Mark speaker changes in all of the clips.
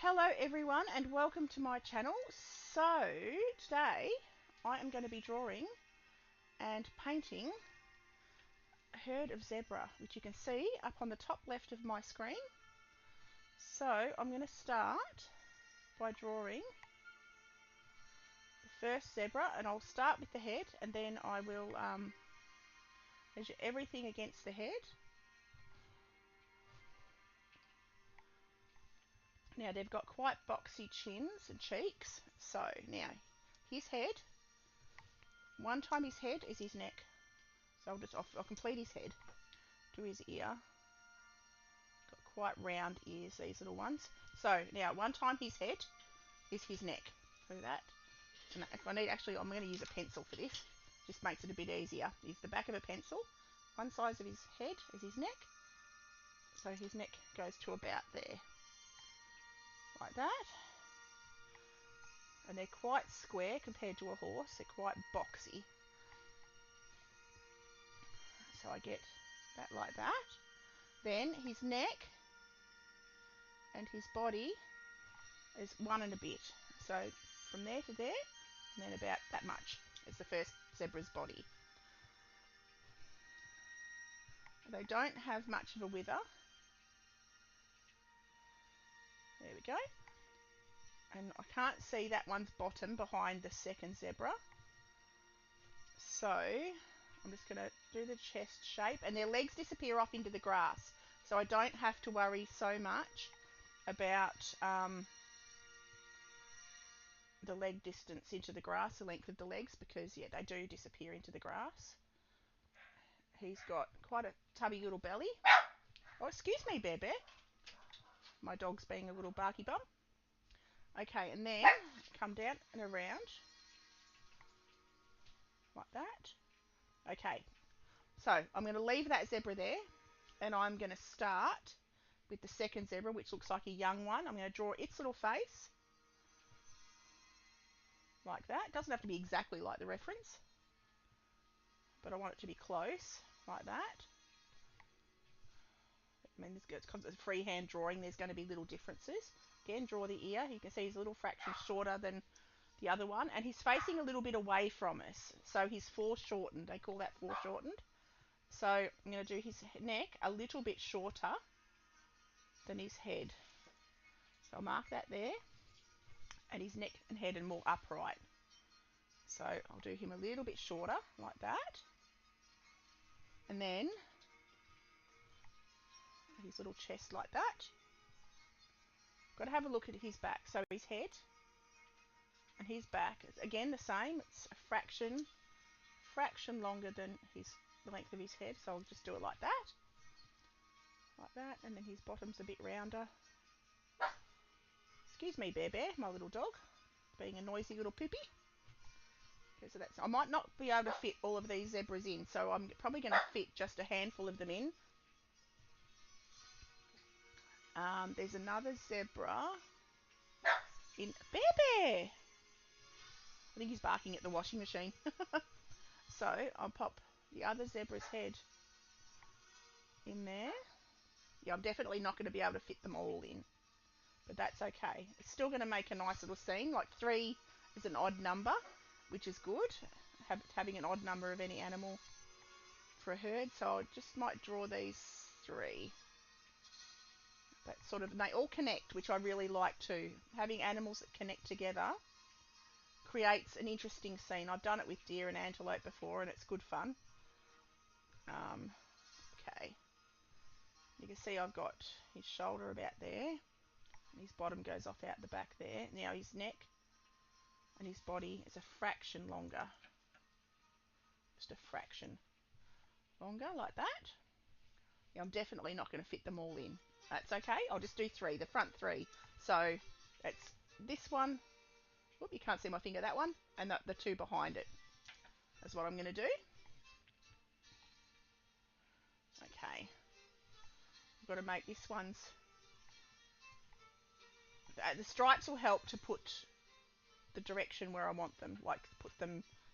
Speaker 1: Hello everyone and welcome to my channel. So today I am going to be drawing and painting a herd of zebra, which you can see up on the top left of my screen. So I'm going to start by drawing the first zebra, and I'll start with the head and then I will measure everything against the head. Now they've got quite boxy chins and cheeks. So now his head, one time his head is his neck. So I'll complete his head to his ear. Got quite round ears, these little ones. So now one time his head is his neck. Do that. And if I need, actually, I'm going to use a pencil for this. Just makes it a bit easier. Use the back of a pencil. One side of his head is his neck. So his neck goes to about there. Like that. And they're quite square compared to a horse. They're quite boxy. So I get that like that. Then his neck and his body is one and a bit. So from there to there, and then about that much is the first zebra's body. They don't have much of a wither. There we go. And I can't see that one's bottom behind the second zebra. So I'm just going to do the chest shape, and their legs disappear off into the grass. So I don't have to worry so much about the leg distance into the grass, the length of the legs, because yeah, they do disappear into the grass. He's got quite a tubby little belly. Oh, excuse me, Bear Bear. My dog's being a little barky bum. Okay, and then come down and around like that. Okay, so I'm going to leave that zebra there, and I'm going to start with the second zebra, which looks like a young one. I'm going to draw its little face like that. It doesn't have to be exactly like the reference, but I want it to be close like that. I mean, because it's freehand drawing, there's going to be little differences. Again, draw the ear. You can see he's a little fraction shorter than the other one, and he's facing a little bit away from us, so he's foreshortened. They call that foreshortened. So I'm going to do his neck a little bit shorter than his head. So I'll mark that there, and his neck and head are more upright. So I'll do him a little bit shorter like that, and then his little chest like that. Got to have a look at his back. So his head and his back is again the same. It's a fraction longer than the length of his head. So I'll just do it like that, and then his bottom's a bit rounder. Excuse me, Bear Bear, my little dog, being a noisy little poopy. Okay, so I might not be able to fit all of these zebras in, so I'm probably going to fit just a handful of them in. There's another zebra in Bear Bear. I think he's barking at the washing machine. So I'll pop the other zebra's head in there. Yeah, I'm definitely not going to be able to fit them all in, but that's okay. It's still going to make a nice little scene. Like 3 is an odd number, which is good. Having an odd number of any animal for a herd. So I just might draw these 3. That sort of, and they all connect, which I really like too. Having animals that connect together creates an interesting scene. I've done it with deer and antelope before, and it's good fun. Okay, you can see I've got his shoulder about there, and his bottom goes off out the back there. Now his neck and his body is a fraction longer, just a fraction longer like that. Yeah, I'm definitely not going to fit them all in. That's okay, I'll just do 3, the front 3. So it's this one. Whoop, you can't see my finger, that one, and the 2 behind it. That's what I'm going to do. Okay, I've got to make this one's... the stripes will help to put the direction where I want them, like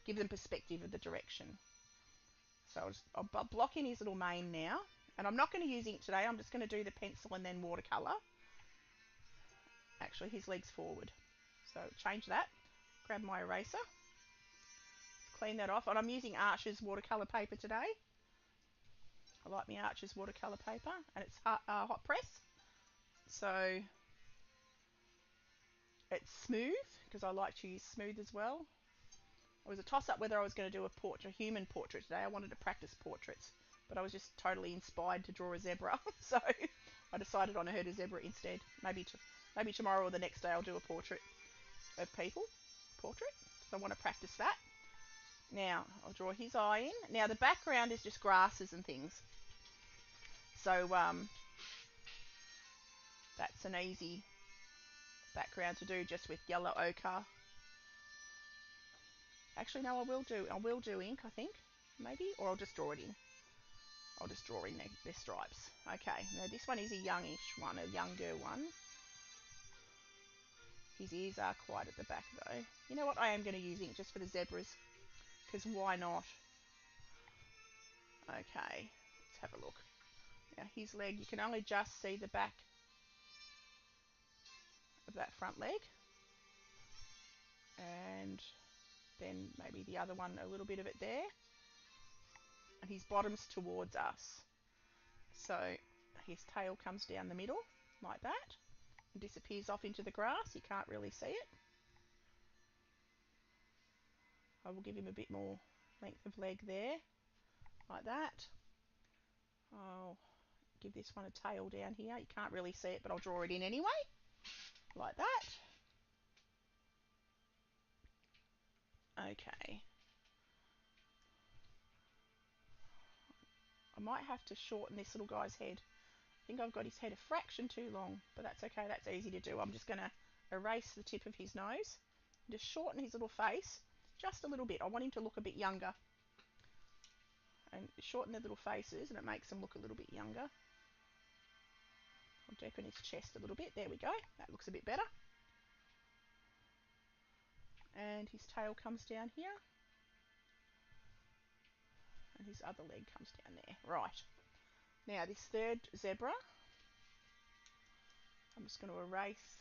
Speaker 1: give them perspective of the direction. So I'll block in his little mane now, and I'm not going to use ink today. I'm just going to do the pencil and then watercolour. actually his legs forward. So change that. Grab my eraser. Clean that off. And I'm using Arches watercolour paper today. I like my Arches watercolour paper, and it's hot press. So it's smooth, because I like to use smooth as well. It was a toss-up whether I was going to do a human portrait today. I wanted to practice portraits, but I was just totally inspired to draw a zebra. So I decided on a herd of zebra instead. Maybe tomorrow or the next day I'll do a portrait of people. Portrait. So I want to practice that. Now, I'll draw his eye in. Now, the background is just grasses and things. So, that's an easy background to do just with yellow ochre. Actually, no, I will do ink, I think. Maybe. Or I'll just draw it in. I'll just draw in their stripes. Okay, now this one is a youngish one, a younger one. His ears are quite at the back, though. You know what? I am going to use ink just for the zebras. Because why not? Okay, let's have a look. Now his leg, you can only just see the back of that front leg. And then maybe the other one, a little bit of it there. And his bottom's towards us. So his tail comes down the middle, like that. And disappears off into the grass. You can't really see it. I will give him a bit more length of leg there, like that. I'll give this one a tail down here. You can't really see it, but I'll draw it in anyway, like that. Okay. I might have to shorten this little guy's head. I think I've got his head a fraction too long, but that's okay. That's easy to do. I'm just going to erase the tip of his nose. Just shorten his little face just a little bit. I want him to look a bit younger. And shorten their little faces, and it makes them look a little bit younger. I'll deepen his chest a little bit. There we go. That looks a bit better. And his tail comes down here. And his other leg comes down there. Right. Now this third zebra, I'm just going to erase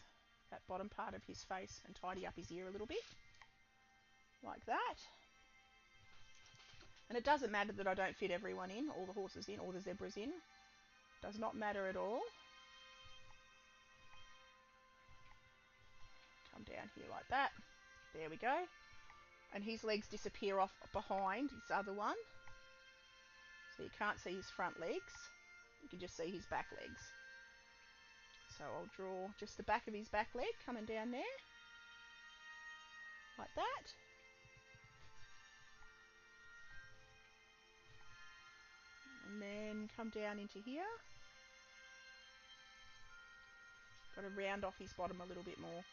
Speaker 1: that bottom part of his face and tidy up his ear a little bit. Like that. And it doesn't matter that I don't fit everyone in, all the horses in, all the zebras in. Does not matter at all. Come down here like that. There we go. And his legs disappear off behind his other one. So you can't see his front legs. You can just see his back legs. So I'll draw just the back of his back leg coming down there. Like that. And then come down into here. Got to round off his bottom a little bit more.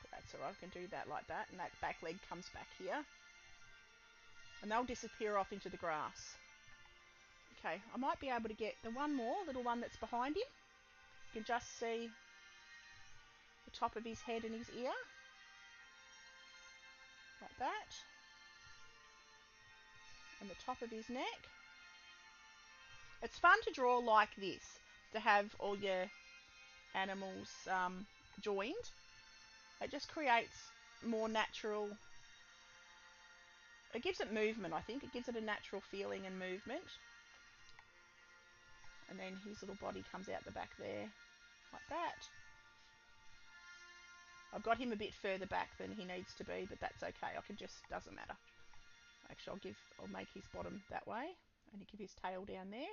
Speaker 1: But that's alright, I can do that like that. And that back leg comes back here. And they'll disappear off into the grass. Okay, I might be able to get the one more, little one that's behind him. You can just see the top of his head and his ear. Like that. And the top of his neck. It's fun to draw like this, to have all your animals joined. It just creates more natural, it gives it movement, I think. It gives it a natural feeling and movement. And then his little body comes out the back there, like that. I've got him a bit further back than he needs to be, but that's okay. I can just, doesn't matter. Actually, I'll make his bottom that way, and give his tail down there.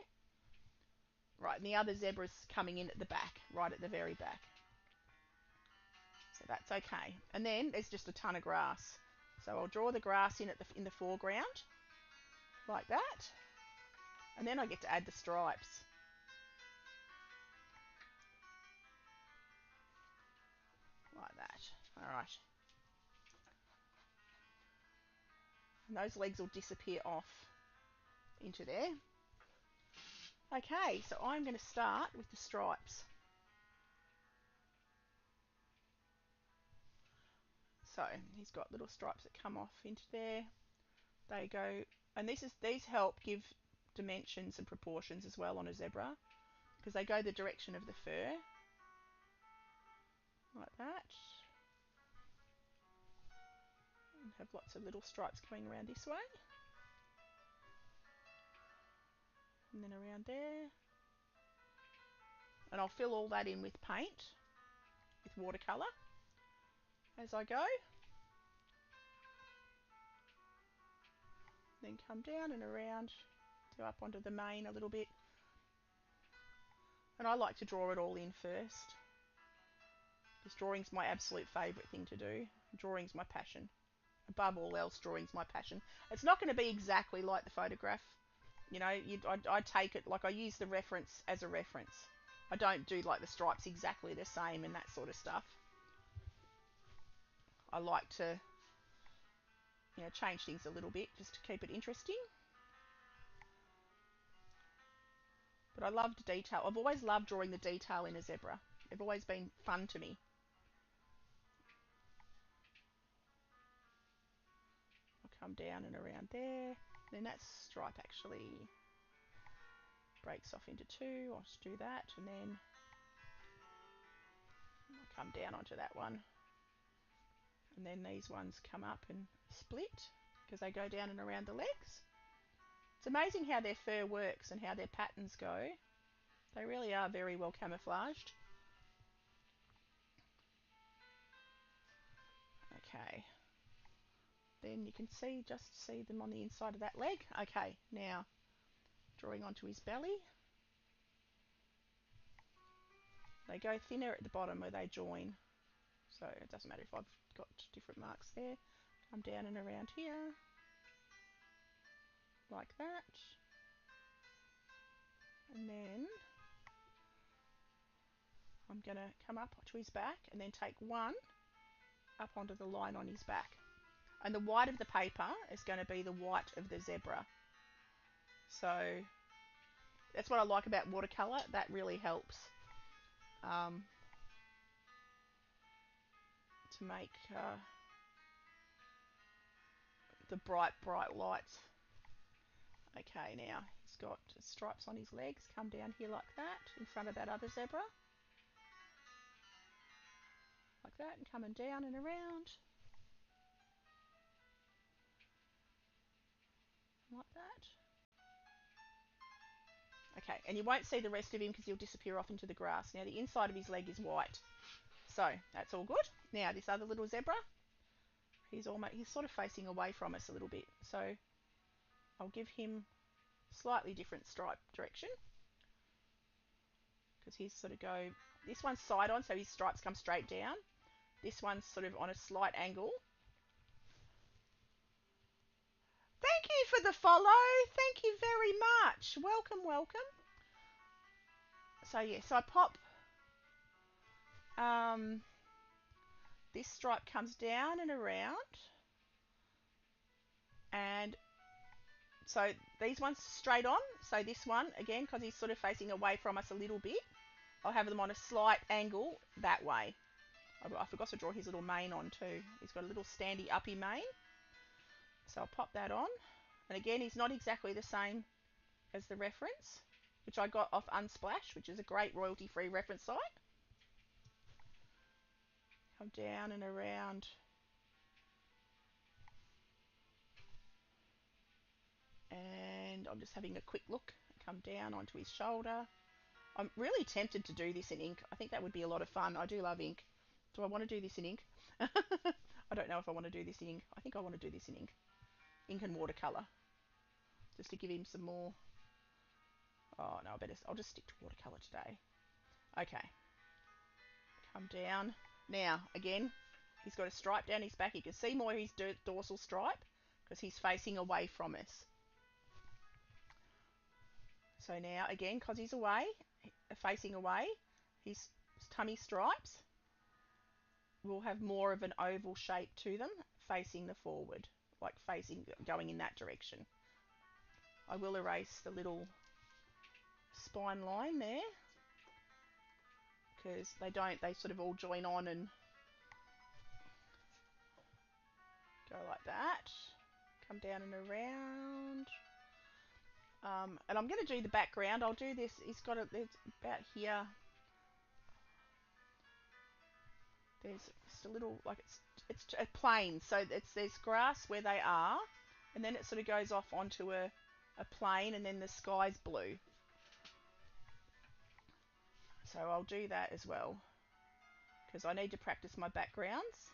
Speaker 1: Right, and the other zebra's coming in at the back, right at the very back. So that's okay. And then there's just a ton of grass. So I'll draw the grass in the foreground, like that. And then I get to add the stripes. Like that. Alright. And those legs will disappear off into there. Okay, so I'm going to start with the stripes. So he's got little stripes that come off into there. They go, and these help give dimensions and proportions as well on a zebra, because they go the direction of the fur. like that. And have lots of little stripes going around this way. And then around there. And I'll fill all that in with paint, with watercolour, as I go. Then come down and around, go up onto the mane a little bit. And I like to draw it all in first, because drawing's my absolute favourite thing to do. Drawing's my passion. Above all else, drawing's my passion. It's not going to be exactly like the photograph. You know, I take it, like I use the reference as a reference. I don't do like the stripes exactly the same and that sort of stuff. I like to, you know, change things a little bit just to keep it interesting. But I loved detail. I've always loved drawing the detail in a zebra. They've always been fun to me. I'll come down and around there. Then that stripe actually breaks off into two. I'll just do that, and then I'll come down onto that one. And then these ones come up and split because they go down and around the legs. It's amazing how their fur works and how their patterns go. They really are very well camouflaged. Okay. Then you can just see them on the inside of that leg. Okay, now drawing onto his belly. They go thinner at the bottom where they join. So it doesn't matter if I've got different marks there. Come down and around here. Like that. And then I'm going to come up to his back and then take one up onto the line on his back. And the white of the paper is going to be the white of the zebra. So that's what I like about watercolour. That really helps to make the bright lights. Okay, now he's got stripes on his legs. Come down here like that in front of that other zebra. Like that, and coming down and around. Like that. Okay, and you won't see the rest of him because he'll disappear off into the grass. Now the inside of his leg is white. So that's all good. Now this other little zebra, he's sort of facing away from us a little bit. So I'll give him slightly different stripe direction. Because he's sort of go, this one's side on, so his stripes come straight down. This one's sort of on a slight angle. Thank you for the follow. Thank you very much. Welcome, welcome. So yeah, so I pop this stripe comes down and around, and so these ones straight on. So this one again, because he's sort of facing away from us a little bit, I'll have them on a slight angle that way. I forgot to draw his little mane on too. He's got a little standy uppy mane, so I'll pop that on. And again, he's not exactly the same as the reference, which I got off Unsplash, which is a great royalty-free reference site. Come down and around. And I'm just having a quick look. Come down onto his shoulder. I'm really tempted to do this in ink. I think that would be a lot of fun. I do love ink. Do I want to do this in ink? I don't know if I want to do this in ink. I think I want to do this in ink. Ink and watercolour. Just to give him some more. Oh, no, I'll just stick to watercolour today. Okay. Come down. Now, again, he's got a stripe down his back. You can see more of his dorsal stripe because he's facing away from us. So now, again, because he's away, facing away, his tummy stripes will have more of an oval shape to them, facing the forward, like going in that direction. I will erase the little spine line there because they sort of all join on and go like that. Come down and around. And I'm going to do the background. I'll do this. It's about here. There's just a little, like it's a plain, so there's grass where they are, and then it sort of goes off onto a plain, and then the sky's blue. So I'll do that as well, because I need to practice my backgrounds.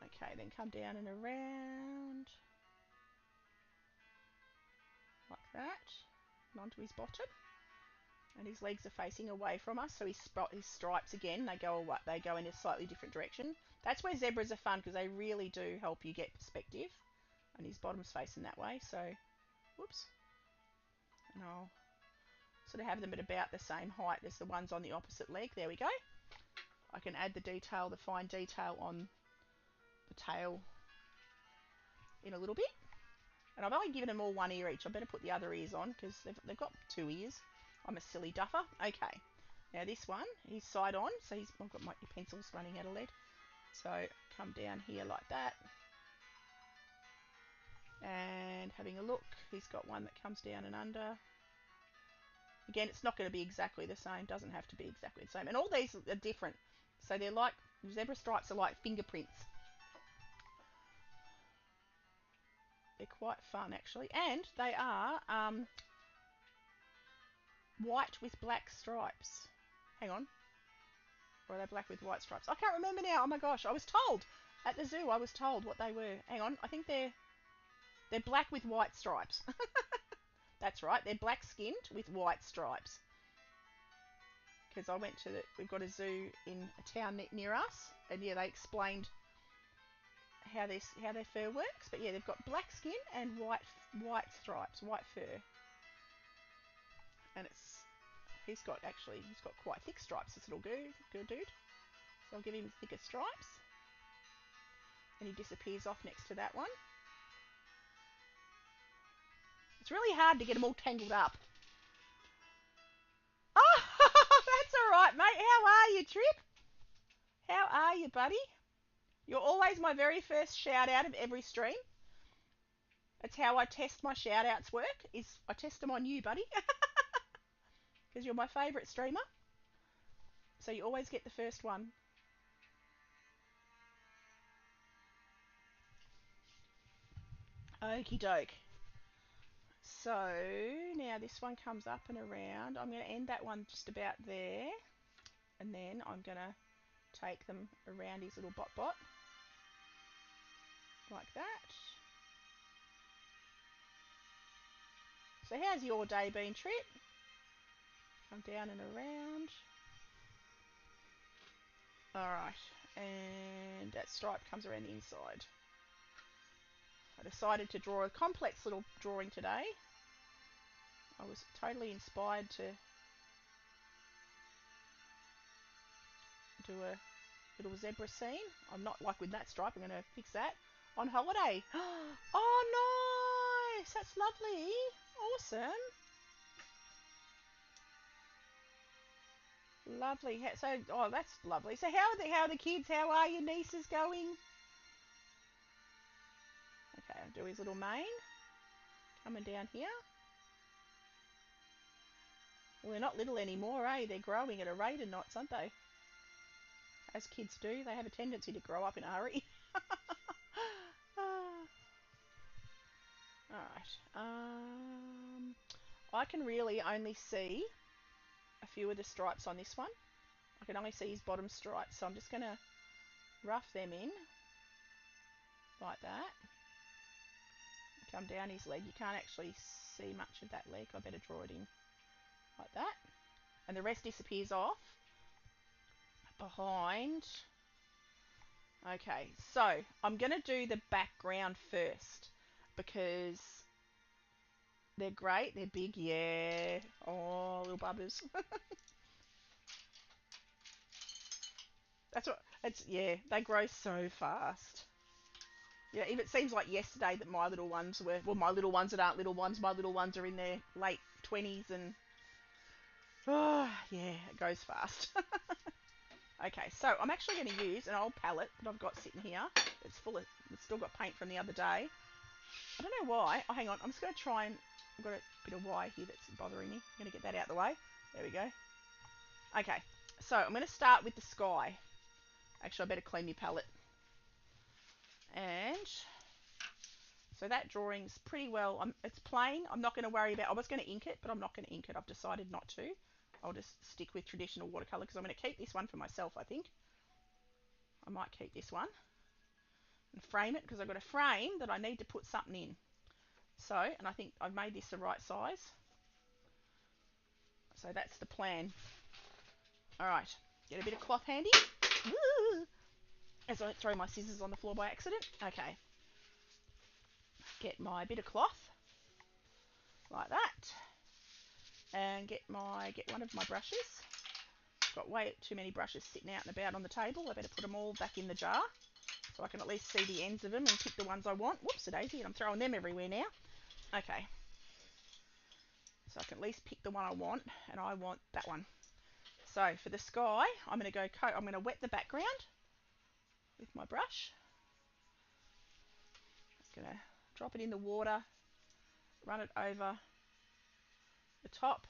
Speaker 1: Okay, then come down and around, like that, and onto his bottom. And his legs are facing away from us, so his stripes again, they go in a slightly different direction. That's where zebras are fun, because they really do help you get perspective. And his bottom's facing that way, so whoops. And I'll sort of have them at about the same height as the ones on the opposite leg. There we go. I can add the detail, the fine detail on the tail in a little bit. And I've only given them all one ear each. I better put the other ears on, because they've got 2 ears. I'm a silly duffer. Okay. Now this one, he's side on, so I've got my pencils running out of lead. So come down here like that. And having a look, he's got one that comes down and under. Again, it's not going to be exactly the same. Doesn't have to be exactly the same. And all these are different. So they're like, zebra stripes are like fingerprints. They're quite fun, actually. And they are white with black stripes. Hang on. Or are they black with white stripes? I can't remember now. Oh my gosh. I was told. At the zoo, I was told what they were. Hang on. I think they're black with white stripes. That's right. They're black skinned with white stripes. Because I went to we've got a zoo in a town near us. And yeah, they explained how their fur works. But yeah, they've got black skin and white stripes, white fur. And he's got quite thick stripes, this little dude. So I'll give him thicker stripes. And he disappears off next to that one. It's really hard to get them all tangled up. Oh, that's alright, mate. How are you, Trip? How are you, buddy? You're always my very first shout out of every stream. That's how I test my shout outs work, is I test them on you, buddy. Because you're my favourite streamer. So you always get the first one. Okie doke. So now this one comes up and around. I'm going to end that one just about there. And then I'm going to take them around his little bot. Like that. So how's your day been, Trip? Come down and around. Alright. And that stripe comes around the inside. I decided to draw a complex little drawing today. I was totally inspired to do a little zebra scene. I'm not like with that stripe. I'm going to fix that. On holiday. Oh, nice. That's lovely. Awesome. Lovely. So, oh, that's lovely. So how are the kids? How are your nieces going? Okay, I'll do his little mane. Coming down here. Well, they're not little anymore, eh? They're growing at a rate of knots, aren't they? As kids do. They have a tendency to grow up in a hurry. Alright. I can really only see a few of the stripes on this one. I can only see his bottom stripes, so I'm just going to rough them in like that. Come down his leg. You can't actually see much of that leg. I better draw it in like that. And the rest disappears off behind. Okay, so I'm going to do the background first because they're great. They're big, yeah. Oh, little bubbers. That's what it's. Yeah, they grow so fast. Yeah, if it seems like yesterday that my little ones were, well, my little ones that aren't little ones, my little ones are in their late 20s and, oh, yeah, it goes fast. Okay, so I'm actually going to use an old palette that I've got sitting here. It's still got paint from the other day. I don't know why. Oh, hang on. I'm just going to try and, I've got a bit of wire here that's bothering me. I'm going to get that out of the way. There we go. Okay, so I'm going to start with the sky. Actually, I better clean my palette. And so that drawing's pretty well, it's plain. I'm not going to worry about, I was going to ink it, but I'm not going to ink it. I've decided not to. I'll just stick with traditional watercolour because I'm going to keep this one for myself, I think. I might keep this one and frame it because I've got a frame that I need to put something in. So, and I think I've made this the right size. So that's the plan. Alright, get a bit of cloth handy. Woo! As I throw my scissors on the floor by accident. Okay. Get my bit of cloth. Like that. And get one of my brushes. Got way too many brushes sitting out and about on the table. I better put them all back in the jar so I can at least see the ends of them and pick the ones I want. Whoops-a-daisy, and I'm throwing them everywhere now. Okay. So I can at least pick the one I want, and I want that one. So for the sky, I'm going to wet the background with my brush. I'm going to drop it in the water, run it over the top,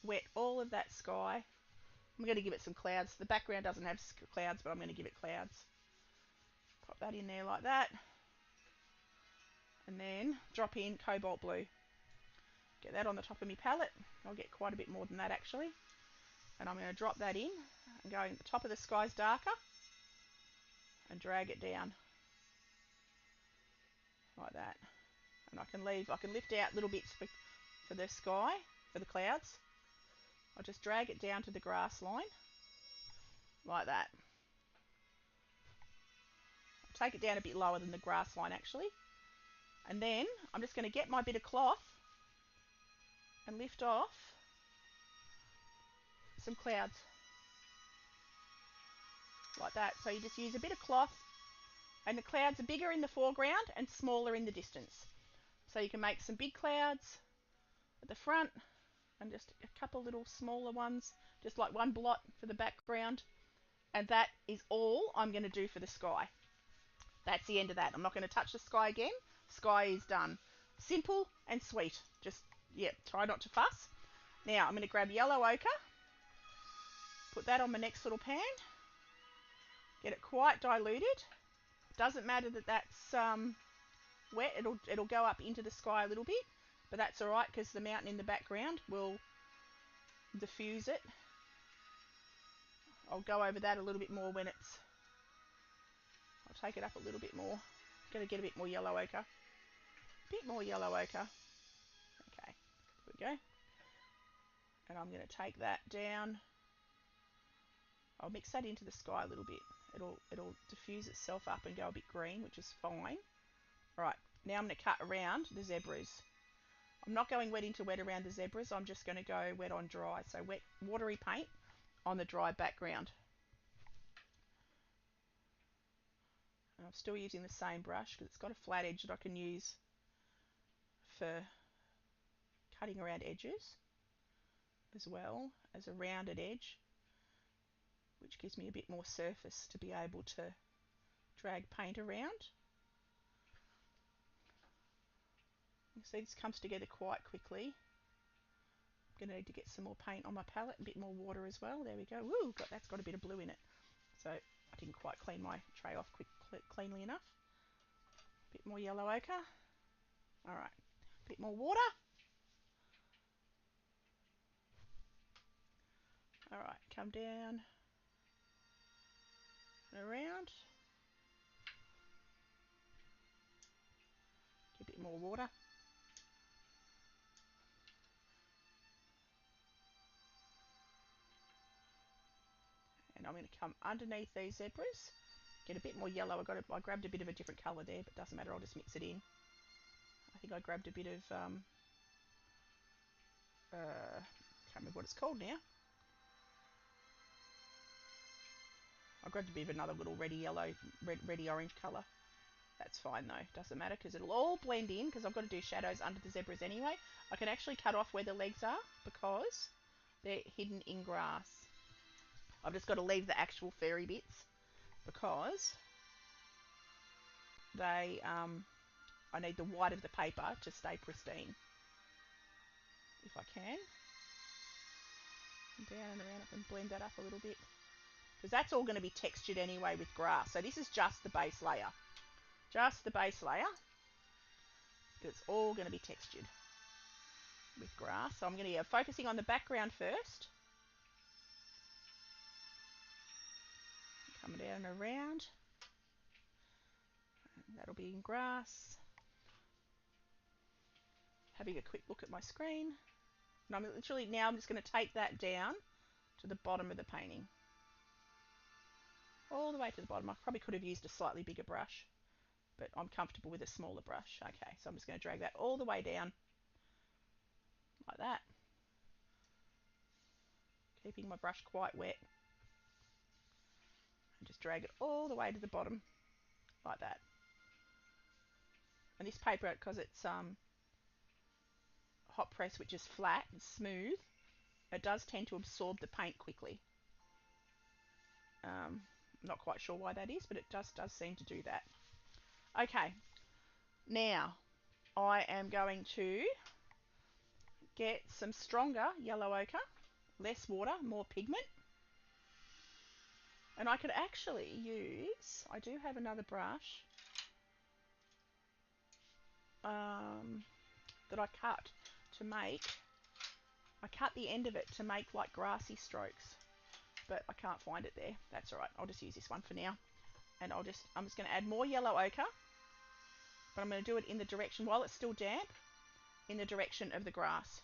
Speaker 1: wet all of that sky. I'm going to give it some clouds. The background doesn't have clouds, but I'm going to give it clouds. Pop that in there like that. And then drop in cobalt blue. Get that on the top of my palette. I'll get quite a bit more than that actually. And I'm going to drop that in and go in the top of the sky's darker and drag it down like that. And I can lift out little bits for the sky, for the clouds. I'll just drag it down to the grass line like that. I'll take it down a bit lower than the grass line actually. And then I'm just going to get my bit of cloth and lift off some clouds like that. So you just use a bit of cloth, and the clouds are bigger in the foreground and smaller in the distance. So you can make some big clouds at the front and just a couple little smaller ones, just like one blot for the background. And that is all I'm going to do for the sky. That's the end of that. I'm not going to touch the sky again. Sky is done. Simple and sweet. Just, yeah, try not to fuss. Now I'm going to grab yellow ochre, put that on my next little pan, get it quite diluted. Doesn't matter that that's wet, it'll go up into the sky a little bit, but that's alright because the mountain in the background will diffuse it. I'll go over that a little bit more when it's, I'll take it up a little bit more. Gonna get a bit more yellow ochre. Bit more yellow ochre. Okay, here we go. And I'm gonna take that down. I'll mix that into the sky a little bit. It'll diffuse itself up and go a bit green, which is fine. Right, now I'm going to cut around the zebras. I'm not going wet into wet around the zebras, I'm just going to go wet on dry. So wet watery paint on the dry background. And I'm still using the same brush because it's got a flat edge that I can use for cutting around edges, as well as a rounded edge, which gives me a bit more surface to be able to drag paint around. You see this comes together quite quickly. I'm going to need to get some more paint on my palette, a bit more water as well. There we go. Woo, that's got a bit of blue in it. So I didn't quite clean my tray off cleanly enough. A bit more yellow ochre. Alright, a bit more water. Alright, come down and around. Get a bit more water. And I'm going to come underneath these zebras. Get a bit more yellow. I grabbed a bit of a different colour there, but doesn't matter, I'll just mix it in. I think I grabbed a bit of, can't remember what it's called now. I grabbed a bit of another little reddy orange colour. That's fine though, doesn't matter because it'll all blend in because I've got to do shadows under the zebras anyway. I can actually cut off where the legs are because they're hidden in grass. I've just got to leave the actual fairy bits because they, I need the white of the paper to stay pristine. If I can. Down and around and blend that up a little bit. because that's all going to be textured anyway with grass. So this is just the base layer. Just the base layer. It's all going to be textured with grass. So I'm going to be focusing on the background first. Come down and around. That'll be in grass. Having a quick look at my screen. And I'm literally now I'm just going to take that down to the bottom of the painting. All the way to the bottom. I probably could have used a slightly bigger brush, but I'm comfortable with a smaller brush. Okay, so I'm just going to drag that all the way down like that. Keeping my brush quite wet. And just drag it all the way to the bottom like that. And this paper, because it's hot press, which is flat and smooth, it does tend to absorb the paint quickly. Not quite sure why that is, but it just does seem to do that. Okay, now I am going to get some stronger yellow ochre, less water, more pigment. And I could actually use, I do have another brush that I cut to make, I cut the end of it to make like grassy strokes, but I can't find it there. That's alright, I'll just use this one for now. And I'm just going to add more yellow ochre, but I'm going to do it in the direction, while it's still damp, in the direction of the grass,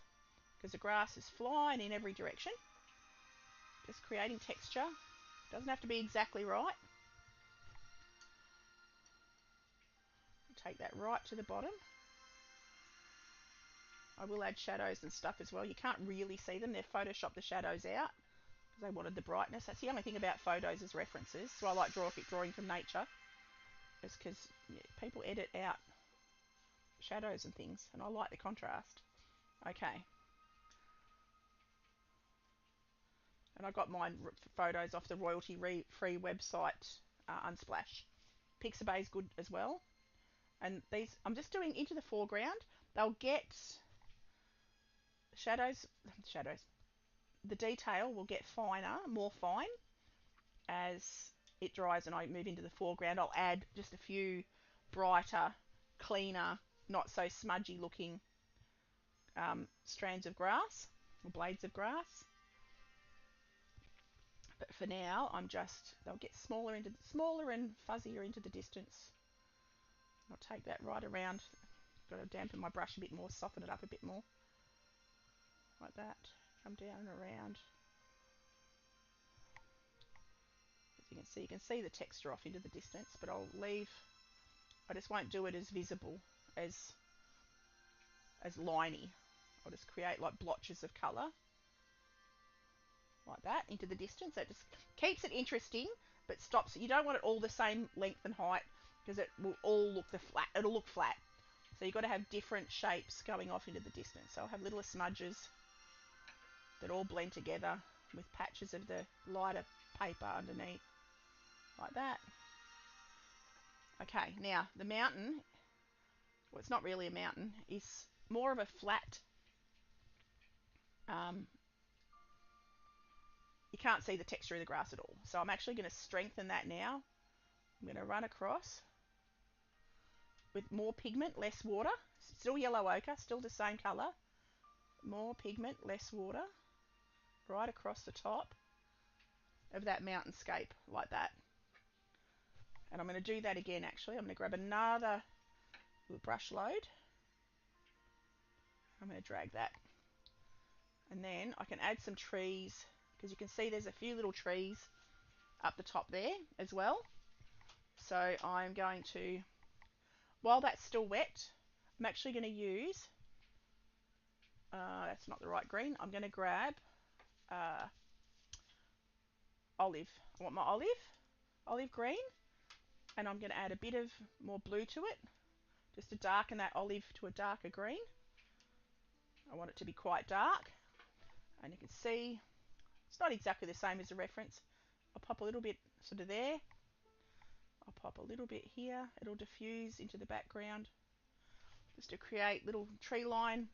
Speaker 1: because the grass is flying in every direction. Just creating texture. Doesn't have to be exactly right. Take that right to the bottom. I will add shadows and stuff as well. You can't really see them. They've photoshopped the shadows out because they wanted the brightness. That's the only thing about photos as references. So I like drawing from nature, is because people edit out shadows and things, and I like the contrast. Okay. And I got mine photos off the royalty-free website, Unsplash. Pixabay is good as well. And these, I'm just doing into the foreground. They'll get shadows. The detail will get finer, more fine, as it dries and I move into the foreground. I'll add just a few brighter, cleaner, not so smudgy looking strands of grass or blades of grass. But for now, they'll get smaller and fuzzier into the distance. I'll take that right around. Got to dampen my brush a bit more, soften it up a bit more. Like that. Come down and around. As you can see the texture off into the distance, but I just won't do it as visible, as liney. I'll just create like blotches of colour. Like that, into the distance. That just keeps it interesting, but stops it. You don't want it all the same length and height, because it will all look it'll look flat. So you've got to have different shapes going off into the distance. So I'll have little smudges that all blend together with patches of the lighter paper underneath. Like that. Okay, now the mountain, well, it's not really a mountain, is more of a flat, you can't see the texture of the grass at all. So I'm actually going to strengthen that now. I'm going to run across with more pigment, less water. Still yellow ochre, still the same colour. More pigment, less water. Right across the top of that mountainscape, like that. And I'm going to do that again actually. I'm going to grab another brush load. I'm going to drag that. And then I can add some trees, because you can see there's a few little trees up the top there as well. So I'm going to, while that's still wet, I'm actually going to use, that's not the right green, I'm going to grab olive. I want my olive green, and I'm going to add a bit of more blue to it, just to darken that olive to a darker green. I want it to be quite dark, and you can see it's not exactly the same as the reference. I'll pop a little bit sort of there. I'll pop a little bit here. It'll diffuse into the background, just to create little tree line.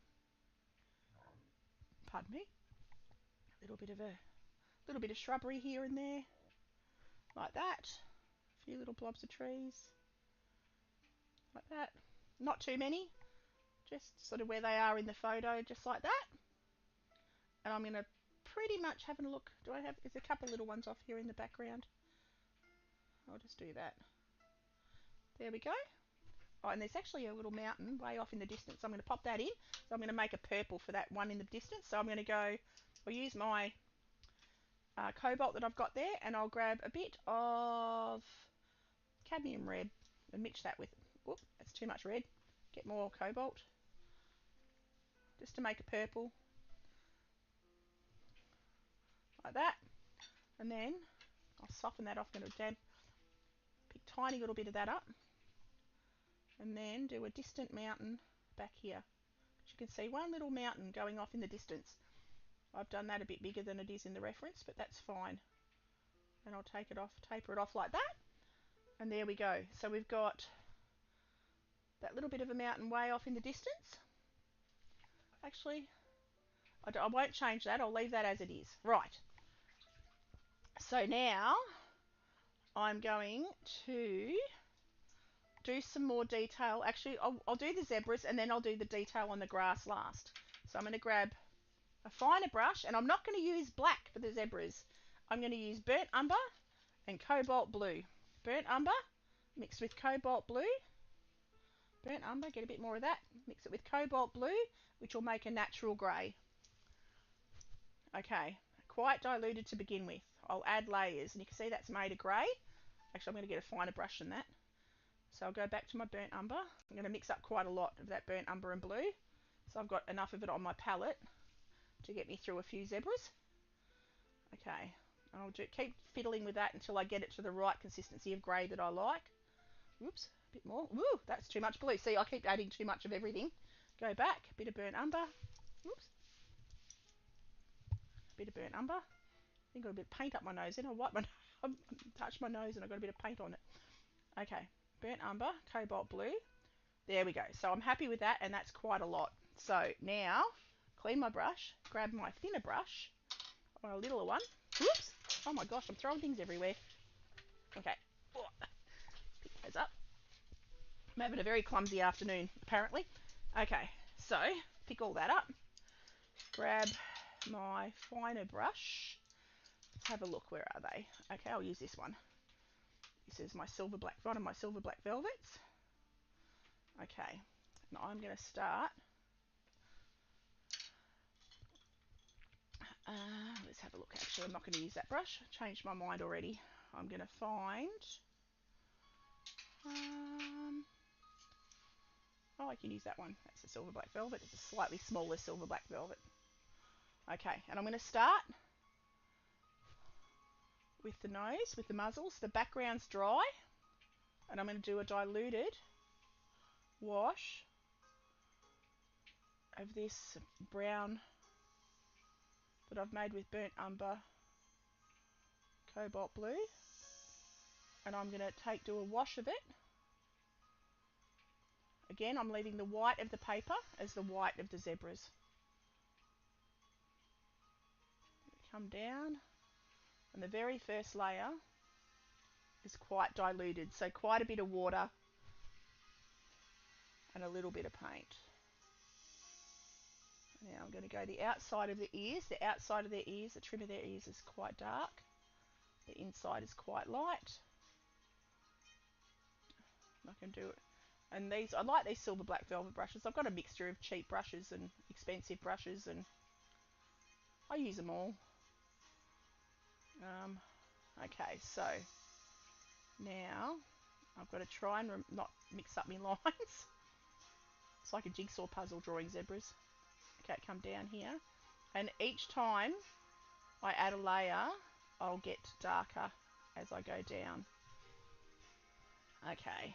Speaker 1: Pardon me. A little bit of shrubbery here and there. like that. A few little blobs of trees, like that. Not too many, just sort of where they are in the photo, just like that. And I'm going to pretty much having a look. There's a couple little ones off here in the background. I'll just do that. There we go. Oh, and there's actually a little mountain way off in the distance. I'm going to pop that in. So I'm going to make a purple for that one in the distance. So I'm going to go, I'll use my cobalt that I've got there, and I'll grab a bit of cadmium red and mix that with, whoop, that's too much red. Get more cobalt, just to make a purple, like that. And then I'll soften that off, I'm going to pick a tiny little bit of that up, and then do a distant mountain back here. As you can see, one little mountain going off in the distance. I've done that a bit bigger than it is in the reference, but that's fine. And I'll take it off, taper it off like that. And there we go. So we've got that little bit of a mountain way off in the distance. Actually, I won't change that. I'll leave that as it is. Right. So now I'm going to do some more detail. Actually, I'll do the zebras and then I'll do the detail on the grass last. So I'm going to grab a finer brush, and I'm not going to use black for the zebras. I'm going to use burnt umber and cobalt blue. Burnt umber mixed with cobalt blue. Burnt umber, get a bit more of that. Mix it with cobalt blue, which will make a natural grey. Okay, quite diluted to begin with. I'll add layers, and you can see that's made a grey. Actually, I'm going to get a finer brush than that. So I'll go back to my burnt umber. I'm going to mix up quite a lot of that burnt umber and blue. So I've got enough of it on my palette to get me through a few zebras. Okay, I'll keep fiddling with that until I get it to the right consistency of grey that I like. Whoops, a bit more. Woo, that's too much blue. See, I keep adding too much of everything. Go back, a bit of burnt umber. Whoops. A bit of burnt umber. I think I got a bit of paint up my nose. Then I wipe my touch my nose and I got a bit of paint on it. Okay, burnt umber, cobalt blue. There we go. So I'm happy with that, and that's quite a lot. So now, clean my brush, grab my thinner brush, or a littler one. Whoops! Oh my gosh, I'm throwing things everywhere. Okay, pick those up. I'm having a very clumsy afternoon, apparently. Okay, so pick all that up. Grab my finer brush. Let's have a look. Where are they? Okay, I'll use this one. This is my silver black, one of my silver black velvets. Okay, now I'm going to start. Let's have a look. Actually, I'm not going to use that brush. I changed my mind already. I'm going to find. Oh, I can use that one. That's a silver black velvet. It's a slightly smaller silver black velvet. Okay, and I'm going to start with the nose, with the muzzles. The background's dry, and I'm going to do a diluted wash of this brown that I've made with burnt umber, cobalt blue, and I'm going to do a wash of it. Again, I'm leaving the white of the paper as the white of the zebras. Come down, and the very first layer is quite diluted, so quite a bit of water and a little bit of paint. Now I'm going to go the outside of the ears. The outside of their ears, the trim of their ears is quite dark. The inside is quite light. I can do it. And these, I like these silver black velvet brushes. I've got a mixture of cheap brushes and expensive brushes, and I use them all. Okay, so now I've got to try and not mix up my lines. It's like a jigsaw puzzle drawing zebras. Okay, come down here, and each time I add a layer, I'll get darker as I go down. Okay.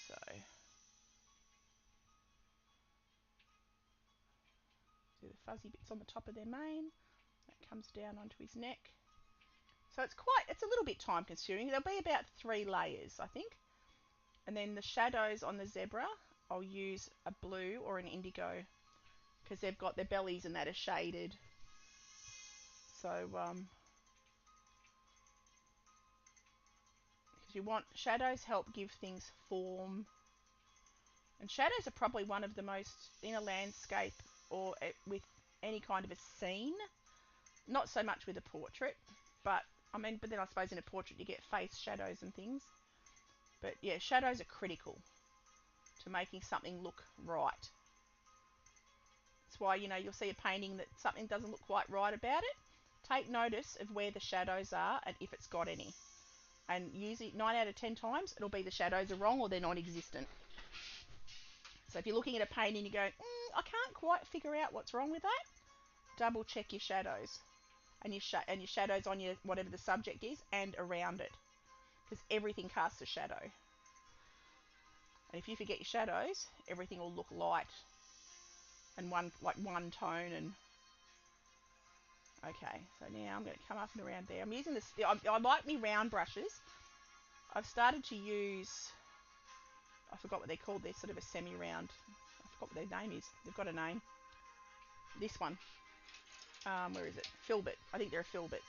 Speaker 1: So do the fuzzy bits on the top of their mane. That comes down onto his neck. So it's a little bit time consuming. There'll be about 3 layers, I think. And then the shadows on the zebra, I'll use a blue or an indigo, because they've got their bellies and that are shaded. So, because you want shadows help give things form, and shadows are probably one of the most in a landscape or with any kind of a scene. Not so much with a portrait, but but then I suppose in a portrait you get face shadows and things. But yeah, shadows are critical to making something look right. That's why, you'll see a painting that something doesn't look quite right about it. Take notice of where the shadows are and if it's got any. And usually 9 out of 10 times it'll be the shadows are wrong or they're non-existent. So if you're looking at a painting and you go, I can't quite figure out what's wrong with that, double check your shadows and your shadows on your whatever the subject is and around it, because everything casts a shadow. And if you forget your shadows, everything will look light and one tone. And okay, so now I'm going to come up and around there. I'm using this. I like me round brushes. I've started to use. I forgot what they're called. They're sort of a semi-round. I forgot what their name is. They've got a name. This one. Where is it? Filbert. I think they're a filbert.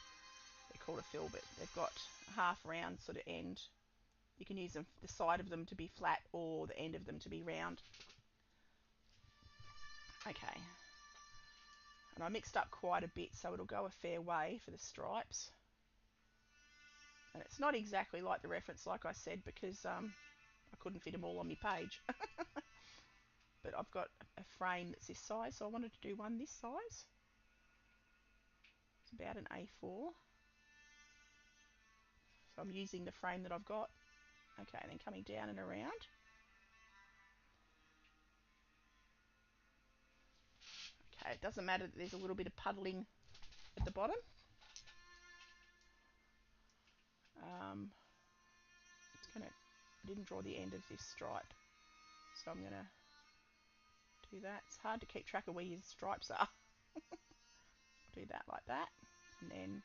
Speaker 1: They're called a filbert. They've got a half round sort of end. You can use them, the side of them to be flat or the end of them to be round. Okay. And I mixed up quite a bit, so it'll go a fair way for the stripes. And it's not exactly like the reference, like I said, because I couldn't fit them all on my page. But I've got a frame that's this size, so I wanted to do one this size. It's about an A4. So I'm using the frame that I've got. Okay, and then coming down and around. Okay, it doesn't matter that there's a little bit of puddling at the bottom. I didn't draw the end of this stripe, so I'm gonna do that. It's hard to keep track of where your stripes are. Do that like that, and then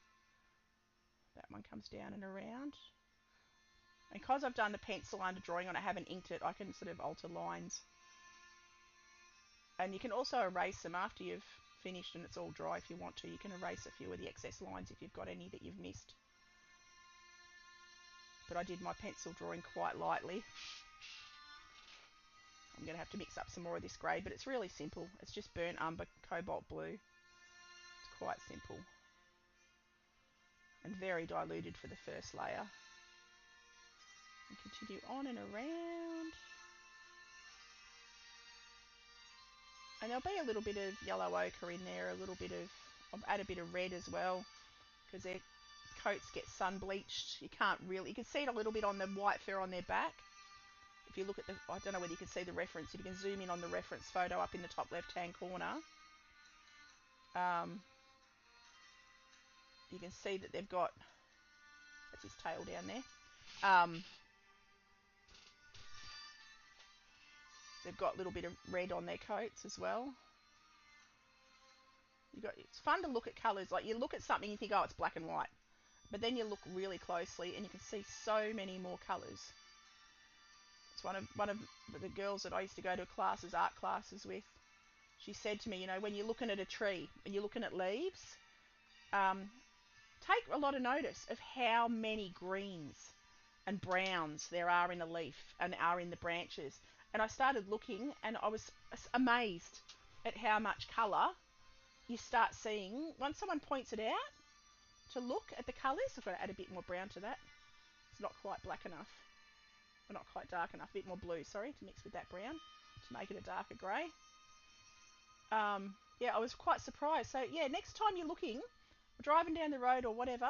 Speaker 1: that one comes down and around. And because I've done the pencil under drawing on, I haven't inked it, I can sort of alter lines. And you can also erase them after you've finished and it's all dry if you want to. You can erase a few of the excess lines if you've got any that you've missed. But I did my pencil drawing quite lightly. I'm going to have to mix up some more of this grey, but it's really simple. It's just burnt umber, cobalt blue. It's quite simple. And very diluted for the first layer. And continue on and around. And there'll be a little bit of yellow ochre in there, a little bit of, I'll add a bit of red as well, because their coats get sun bleached. You can't really, you can see it a little bit on the white fur on their back. If you look at the, I don't know whether you can see the reference, if you can zoom in on the reference photo up in the top left hand corner, you can see that they've got, that's his tail down there, they've got a little bit of red on their coats as well. It's fun to look at colours, like you look at something and you think, oh, it's black and white, but then you look really closely and you can see so many more colours. It's one of the girls that I used to go to art classes with. She said to me, when you're looking at a tree and you're looking at leaves, take a lot of notice of how many greens and browns there are in a leaf and are in the branches. And I started looking and I was amazed at how much colour you start seeing once someone points it out. To look at the colours, I've got to add a bit more brown to that. It's not quite black enough. Or not quite dark enough. A bit more blue, sorry, to mix with that brown to make it a darker grey. Yeah, I was quite surprised. So yeah, next time you're looking, driving down the road or whatever,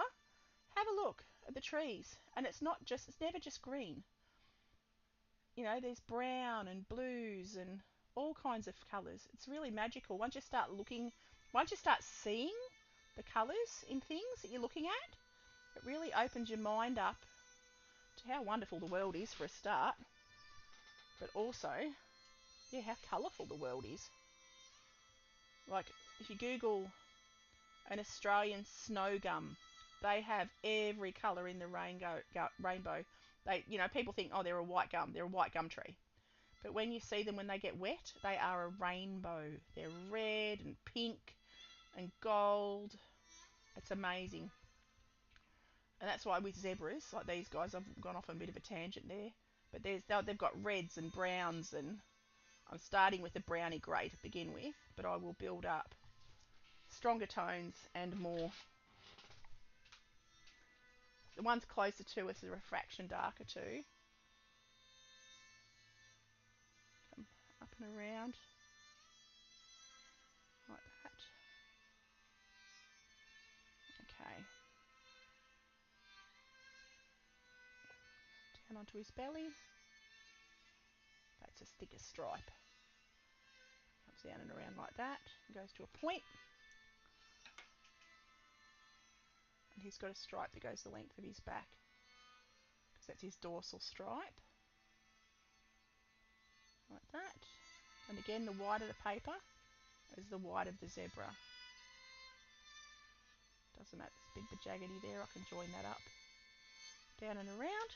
Speaker 1: have a look at the trees. And it's never just green. There's brown and blues and all kinds of colours. It's really magical. Once you start seeing the colours in things that you're looking at, it really opens your mind up to how wonderful the world is for a start. But also, yeah, how colourful the world is. Like, if you Google an Australian snow gum, they have every colour in the rainbow. People think, oh, they're a white gum. They're a white gum tree. But when you see them when they get wet, they are a rainbow. They're red and pink and gold It's amazing. And that's why with zebras, like these guys, I've gone off on a bit of a tangent there. But they've got reds and browns, and I'm starting with a browny grey to begin with, but I will build up stronger tones and more. The ones closer to us are refraction darker too. Come up and around like that. Okay. Down onto his belly. That's a thicker stripe. Comes down and around like that. Goes to a point. And he's got a stripe that goes the length of his back, because that's his dorsal stripe. Like that. And again, the white of the paper is the white of the zebra. Doesn't matter, it's big jaggedy there, I can join that up. Down and around.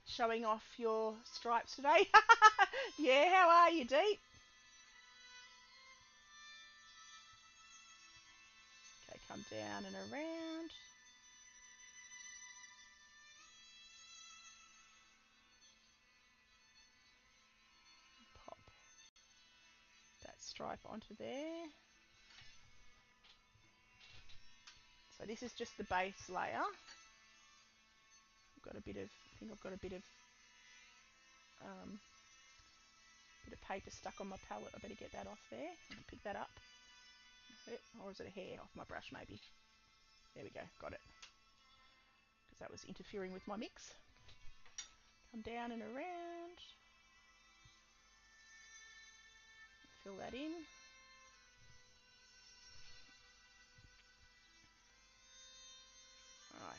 Speaker 1: Showing off your stripes today. Yeah, how are you, Deep? Okay, come down and around. Pop that stripe onto there. So this is just the base layer. I've got a bit of, I think I've got a bit of paper stuck on my palette. I better get that off there. I can pick that up. Or is it a hair off my brush maybe? There we go, got it. Because that was interfering with my mix. Come down and around. Fill that in. Alright.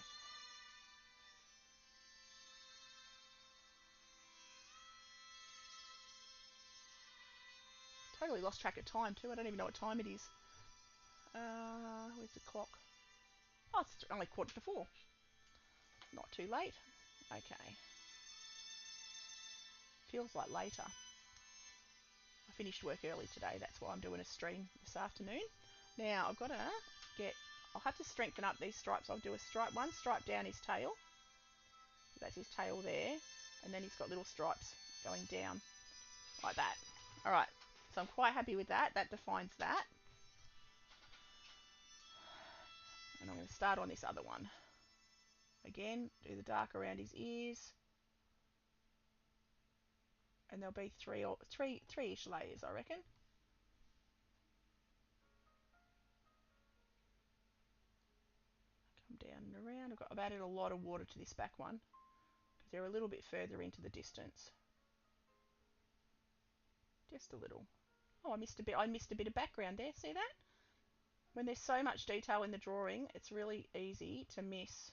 Speaker 1: Totally lost track of time too. I don't even know what time it is. Where's the clock? Oh, it's only 4:15. Not too late. Okay. Feels like later. I finished work early today. That's why I'm doing a stream this afternoon. Now I've got to get. I'll have to strengthen up these stripes. I'll do a stripe, one stripe down his tail. That's his tail there, and then he's got little stripes going down like that. All right. So I'm quite happy with that. That defines that. And I'm going to start on this other one. Again, do the dark around his ears. And there'll be three-ish layers, I reckon. Come down and around. I've added a lot of water to this back one, because they're a little bit further into the distance. Just a little. Oh, I missed a bit of background there. See that? When there's so much detail in the drawing, it's really easy to miss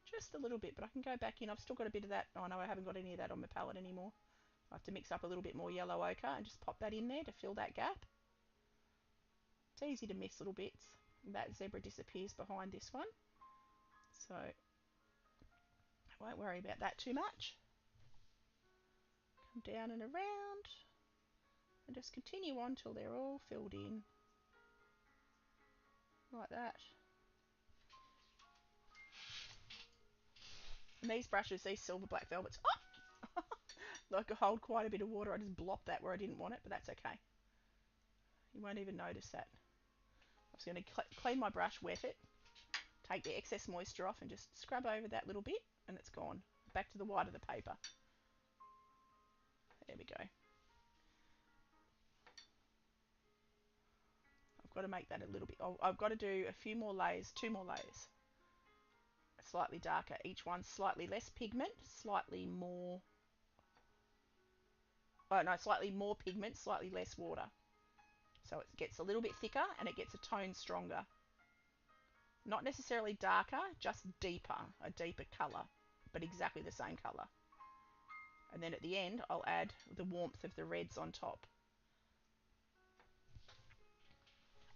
Speaker 1: just a little bit. But I can go back in. I've still got a bit of that. Oh no, I haven't got any of that on my palette anymore. I have to mix up a little bit more yellow ochre and just pop that in there to fill that gap. It's easy to miss little bits. That zebra disappears behind this one, so I won't worry about that too much. Come down and around and just continue on till they're all filled in like that. And these brushes, these silver black velvets, oh! Like, hold quite a bit of water. I just blopped that where I didn't want it, but that's okay. You won't even notice that. I'm just going to clean my brush, wet it, take the excess moisture off and just scrub over that little bit, and it's gone. Back to the white of the paper. There we go. I've got to make that a little bit. I've got to do a few more layers, 2 more layers. Slightly darker. Each one slightly less pigment, slightly more. Oh no, slightly more pigment, slightly less water. So it gets a little bit thicker and it gets a tone stronger. Not necessarily darker, just deeper, a deeper colour, but exactly the same colour. And then at the end, I'll add the warmth of the reds on top.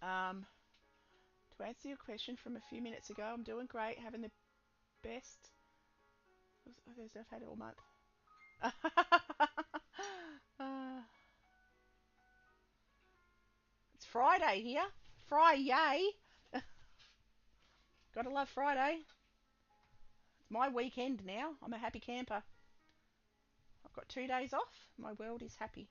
Speaker 1: To answer your question from a few minutes ago, I'm doing great, having the best. I've had it all month. It's Friday here. Friday. Gotta love Friday. It's my weekend now. I'm a happy camper. I've got 2 days off. My world is happy.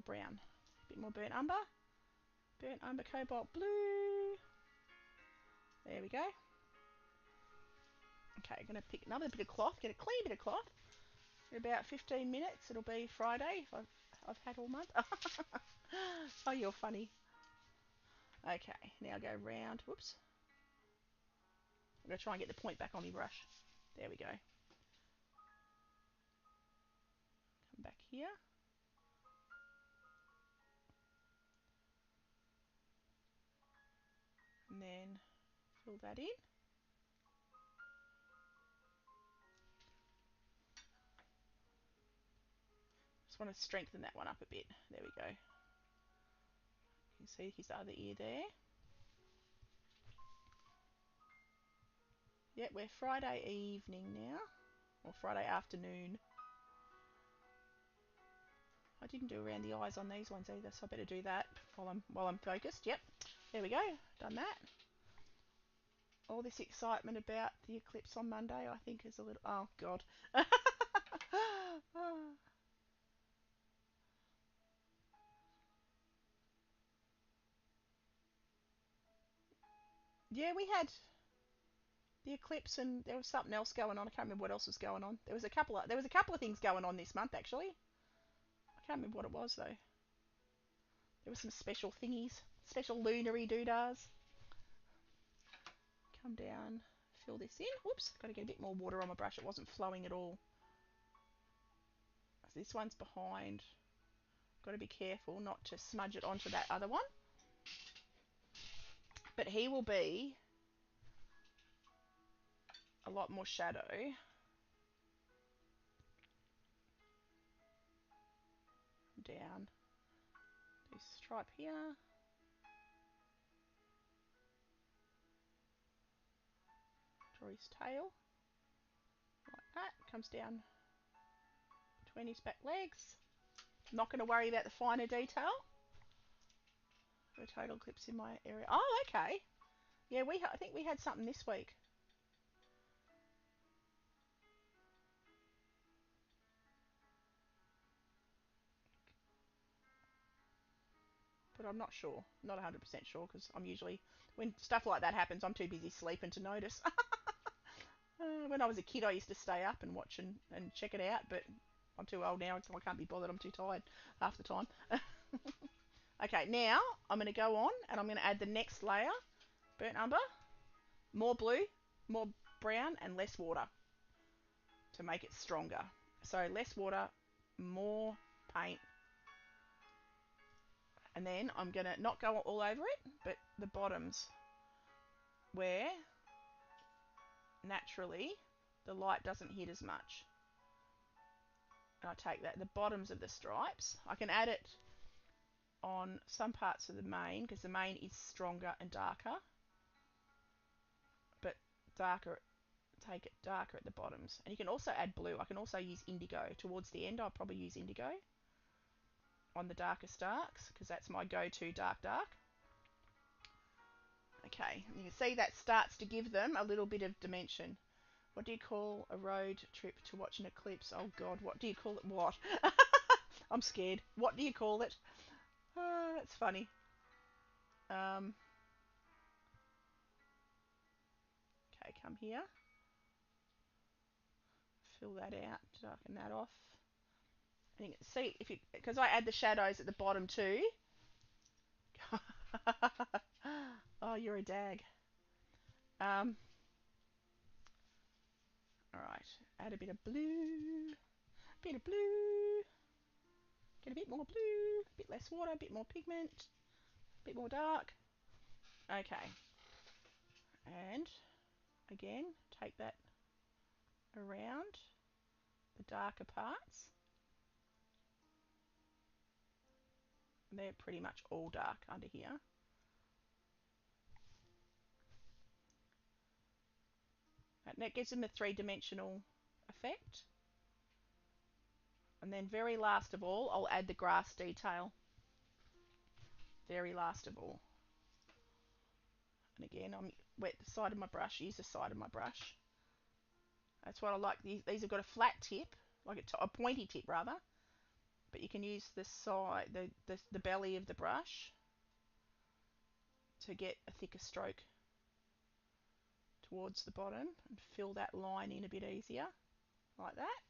Speaker 1: Brown. A bit more burnt umber. Burnt umber, cobalt blue. There we go. Okay, I'm going to pick another bit of cloth. Get a clean bit of cloth. For about 15 minutes. It'll be Friday if I've had all month. Oh, you're funny. Okay, now go round. Whoops. I'm going to try and get the point back on my brush. There we go. Come back here. And then fill that in. Just want to strengthen that one up a bit. There we go. You can see his other ear there. Yep, we're Friday evening now. Or Friday afternoon. I didn't do around the eyes on these ones either, so I better do that while I'm focused. Yep. There we go. Done that. All this excitement about the eclipse on Monday, I think is a little... Oh, God. Yeah, we had the eclipse and there was something else going on. I can't remember what else was going on. There was a couple of things going on this month, actually. I can't remember what it was, though. There were some special thingies. Special lunary doodahs. Come down, fill this in. Whoops, got to get a bit more water on my brush. It wasn't flowing at all. So this one's behind. Got to be careful not to smudge it onto that other one. But he will be a lot more shadow. Down this stripe here. Draw his tail. Like that. Comes down between his back legs. Not going to worry about the finer detail. The total eclipse in my area. Oh, okay. Yeah, I think we had something this week. But I'm not sure. Not 100% sure because I'm usually, when stuff like that happens, I'm too busy sleeping to notice. When I was a kid, I used to stay up and watch and check it out, but I'm too old now, so I can't be bothered. I'm too tired half the time. Okay, now I'm going to go on and I'm going to add the next layer. Burnt umber, more blue, more brown, and less water to make it stronger. So less water, more paint. And then I'm going to not go all over it, but the bottoms where naturally the light doesn't hit as much. And I take that, the bottoms of the stripes. I can add it on some parts of the mane because the mane is stronger and darker, but darker, take it darker at the bottoms. And you can also add blue. I can also use indigo. Towards the end I'll probably use indigo on the darkest darks because that's my go-to dark. Okay, you can see that starts to give them a little bit of dimension. What do you call a road trip to watch an eclipse? Oh God, what do you call it? What? I'm scared. What do you call it? That's funny. Okay, come here. Fill that out, darken that off. And you can see, because I add the shadows at the bottom too. Oh, you're a dag. Alright, add a bit of blue. Bit of blue. Get a bit more blue. A bit less water, a bit more pigment. A bit more dark. Okay. And again, take that around the darker parts. And they're pretty much all dark under here. And that gives them a three-dimensional effect. And then very last of all, I'll add the grass detail. Very last of all. And again, I'm wet the side of my brush, use the side of my brush. That's what I like. These have got a flat tip, like a pointy tip rather, but you can use the side, the belly of the brush to get a thicker stroke towards the bottom and fill that line in a bit easier, like that.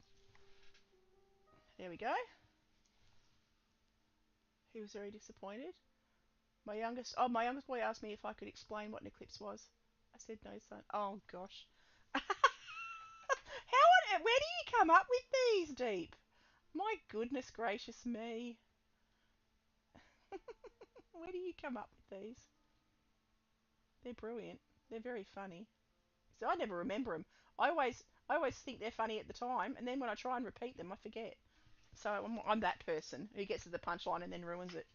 Speaker 1: There we go. He was very disappointed. My youngest boy asked me if I could explain what an eclipse was. I said no, son. Oh gosh. Where do you come up with these, Deep? My goodness gracious me. Where do you come up with these? They're brilliant. They're very funny. So I never remember them. I always think they're funny at the time, and then when I try and repeat them, I forget. So I'm that person who gets to the punchline and then ruins it.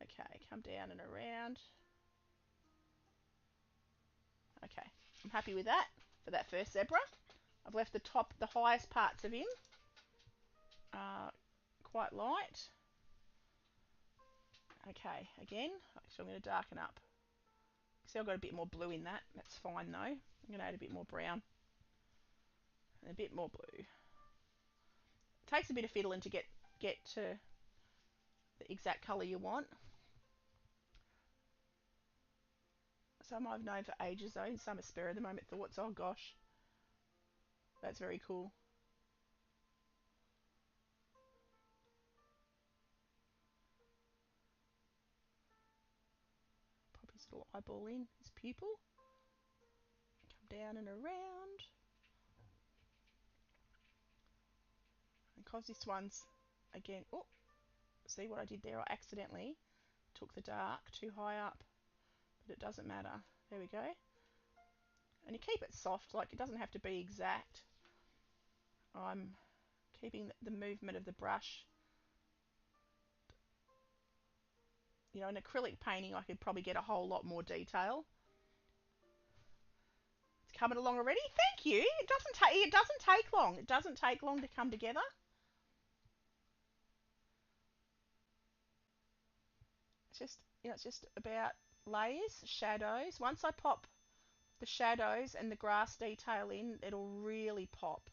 Speaker 1: Okay, come down and around. Okay, I'm happy with that for that first zebra. I've left the highest parts of him quite light. Okay, again, so I'm going to darken up. See, I've got a bit more blue in that. That's fine though. I'm going to add a bit more brown and a bit more blue. It takes a bit of fiddling to get to the exact colour you want. Some I've known for ages though, and some are spare of the moment thoughts. Oh gosh, that's very cool. Pop his little eyeball in, his pupil. Come down and around. And because this one's, again, oh, see what I did there? I accidentally took the dark too high up, but it doesn't matter. There we go. And you keep it soft, like it doesn't have to be exact. I'm keeping the movement of the brush. You know, in acrylic painting, I could probably get a whole lot more detail. It's coming along already. Thank you. It doesn't take long. It doesn't take long to come together. It's just about layers, shadows. Once I pop the shadows and the grass detail in, it'll really pop.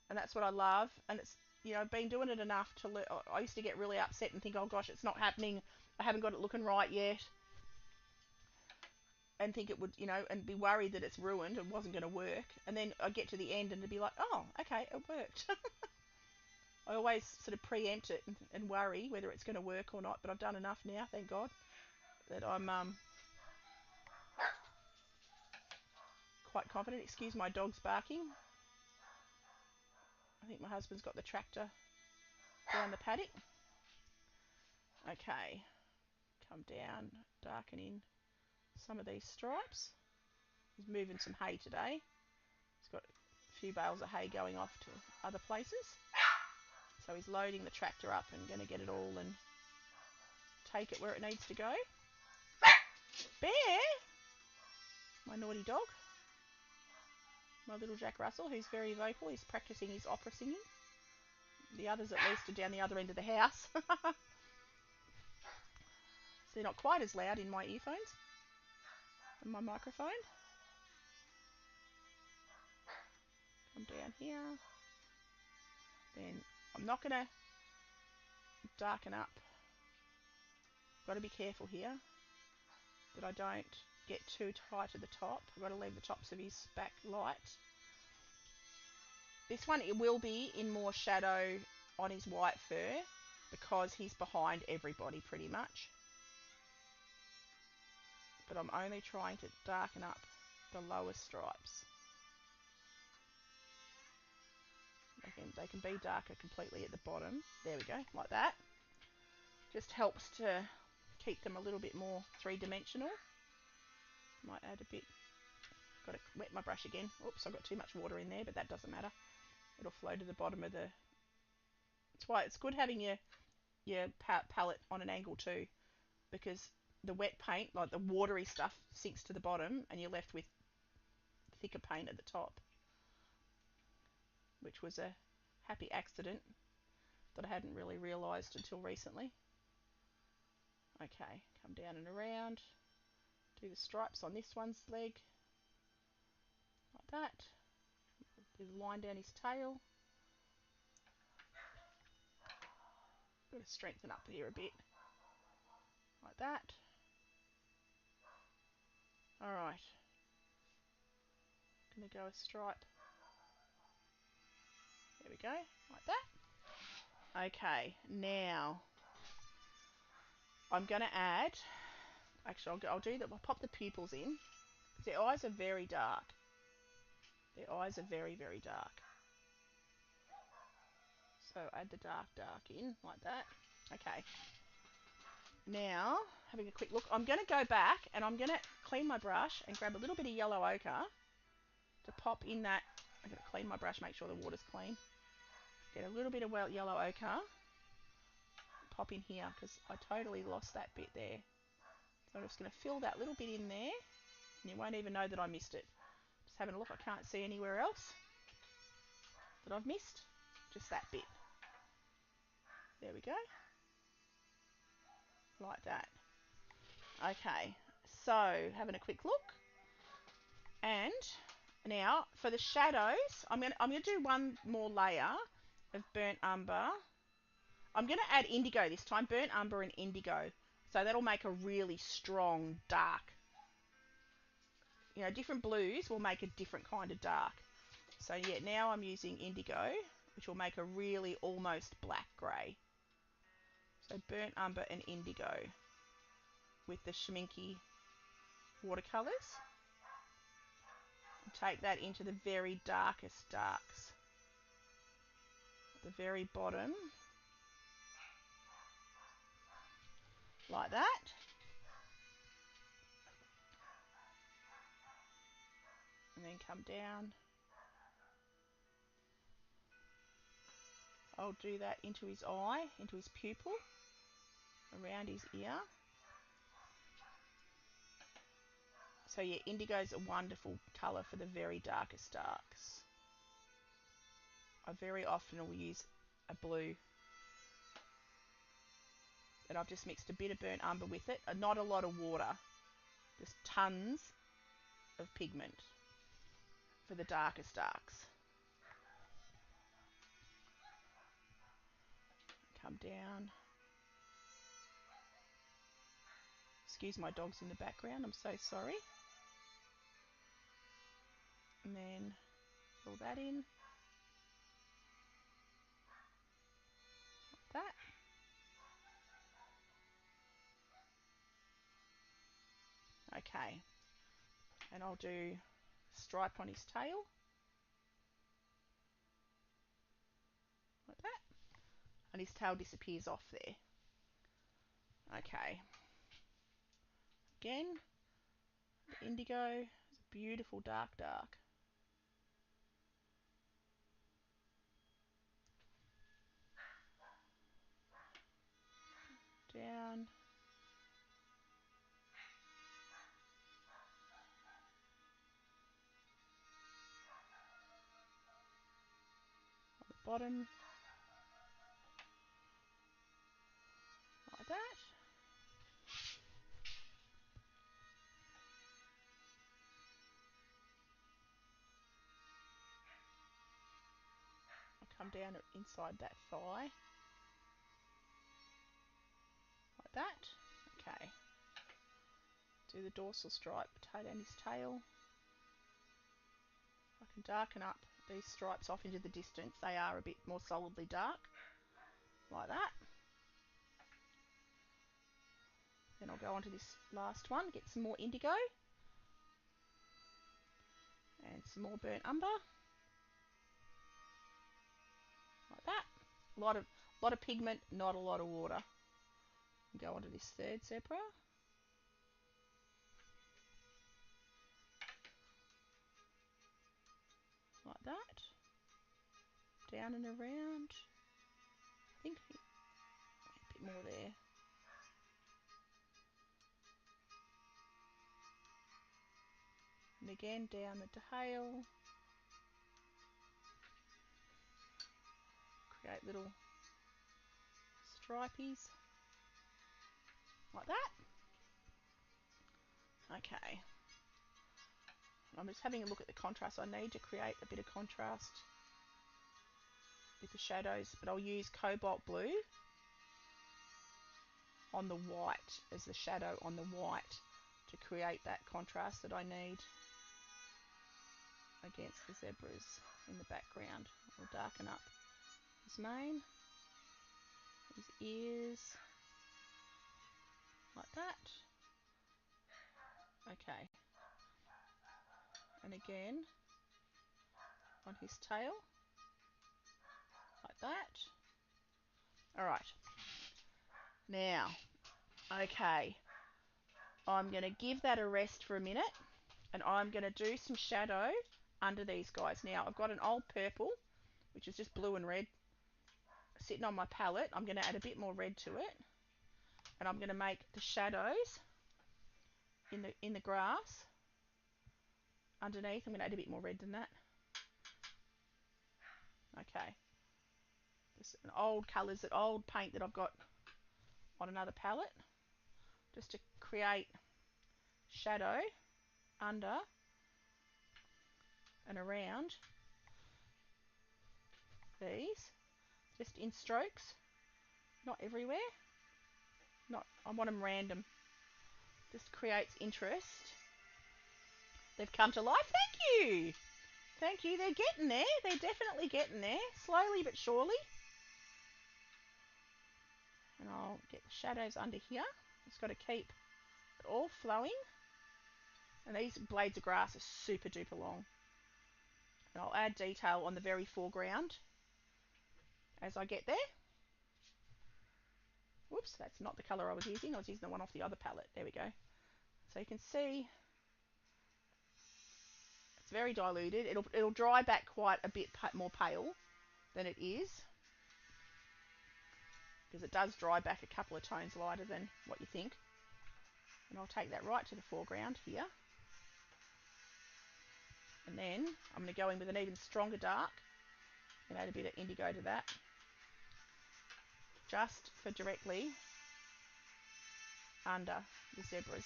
Speaker 1: And that's what I love. And it's, I've been doing it enough to I used to get really upset and think, oh gosh, it's not happening. I haven't got it looking right yet. And think it would, and be worried that it's ruined and wasn't going to work. And then I get to the end and it'd be like, oh, okay, it worked. I always sort of preempt it and worry whether it's going to work or not. But I've done enough now, thank God, that I'm quite confident. Excuse my dog's barking. I think my husband's got the tractor down the paddock. Okay, come down, darken in some of these stripes. He's moving some hay today. He's got a few bales of hay going off to other places. So he's loading the tractor up and going to get it all and take it where it needs to go. Bear! My naughty dog. My little Jack Russell, who's very vocal. He's practicing his opera singing. The others, at least, are down the other end of the house. So they're not quite as loud in my earphones and my microphone. Come down here. Then I'm not going to darken up. Got to be careful here that I don't get too tight at the top. I've got to leave the tops of his back light. This one, it will be in more shadow on his white fur because he's behind everybody pretty much. But I'm only trying to darken up the lower stripes. They can be darker completely at the bottom. There we go, like that. Just helps to keep them a little bit more three-dimensional. Might add a bit. Got to wet my brush again. Oops, I've got too much water in there, but that doesn't matter. It'll flow to the bottom of the... That's why it's good having your palette on an angle too, because the wet paint, like the watery stuff, sinks to the bottom and you're left with thicker paint at the top, which was a happy accident that I hadn't really realised until recently. Okay, come down and around. Do the stripes on this one's leg. Like that. Do the line down his tail. Got to strengthen up here a bit. Like that. Alright. Gonna go a stripe. There we go, like that. Okay, now I'm gonna add. Actually, I'll do that. I'll pop the pupils in. Their eyes are very dark. Their eyes are very, very dark. So add the dark in like that. Okay. Now, having a quick look, I'm going to go back and I'm going to clean my brush and grab a little bit of yellow ochre to pop in that. I'm going to clean my brush, make sure the water's clean. Get a little bit of yellow ochre, pop in here because I totally lost that bit there. So I'm just going to fill that little bit in there and you won't even know that I missed it. Just having a look, I can't see anywhere else that I've missed. Just that bit. There we go. Like that. Okay, so having a quick look. And now for the shadows, I'm gonna do one more layer of burnt umber. I'm gonna add indigo this time, burnt umber and indigo. So that'll make a really strong dark. You know, different blues will make a different kind of dark. So yeah, now I'm using indigo, which will make a really almost black grey. So burnt umber and indigo with the Schmincke watercolours. Take that into the very darkest darks. At the very bottom. Like that. And then come down. I'll do that into his eye, into his pupil, around his ear. So yeah, indigo's a wonderful colour for the very darkest darks. I very often will use a blue. And I've just mixed a bit of burnt umber with it. Not a lot of water. Just tons of pigment for the darkest darks. Come down. Excuse my dogs in the background, I'm so sorry. And then fill that in. Like that. Okay. And I'll do stripe on his tail. Like that. And his tail disappears off there. Okay. Again, the indigo is a beautiful dark. Down. On the bottom. Like that. I'll come down inside that thigh. Like that. Okay. Do the dorsal stripe, tie down his tail. I can darken up these stripes off into the distance. They are a bit more solidly dark. Like that. Then I'll go on to this last one, get some more indigo. And some more burnt umber. Like that. A lot of pigment, not a lot of water. Go on to this third zebra. Like that. Down and around. I think a bit more there. And again down the tail. Create little stripies. like that. Okay. I'm just having a look at the contrast. I need to create a bit of contrast with the shadows, but I'll use cobalt blue on the white as the shadow on the white to create that contrast that I need against the zebras in the background. I'll darken up his mane, his ears, like that. Okay. And again on his tail, like that. Alright. Now, okay. I'm going to give that a rest for a minute, and I'm going to do some shadow under these guys. Now, I've got an old purple, which is just blue and red, sitting on my palette. I'm going to add a bit more red to it, and I'm going to make the shadows in the grass underneath. I'm going to add a bit more red than that. Okay. Just an old colours, that old paint that I've got on another palette, just to create shadow under and around these, just in strokes, not everywhere. Not, I want them random. Just creates interest. They've come to life. Thank you. Thank you. They're getting there. They're definitely getting there, slowly but surely. And I'll get the shadows under here. Just got to keep it all flowing. And these blades of grass are super duper long. And I'll add detail on the very foreground as I get there. Whoops, that's not the colour I was using. I was using the one off the other palette. There we go. So you can see it's very diluted. It'll dry back quite a bit more pale than it is, because it does dry back a couple of tones lighter than what you think. And I'll take that right to the foreground here. And then I'm going to go in with an even stronger dark and add a bit of indigo to that, just for directly under the zebras,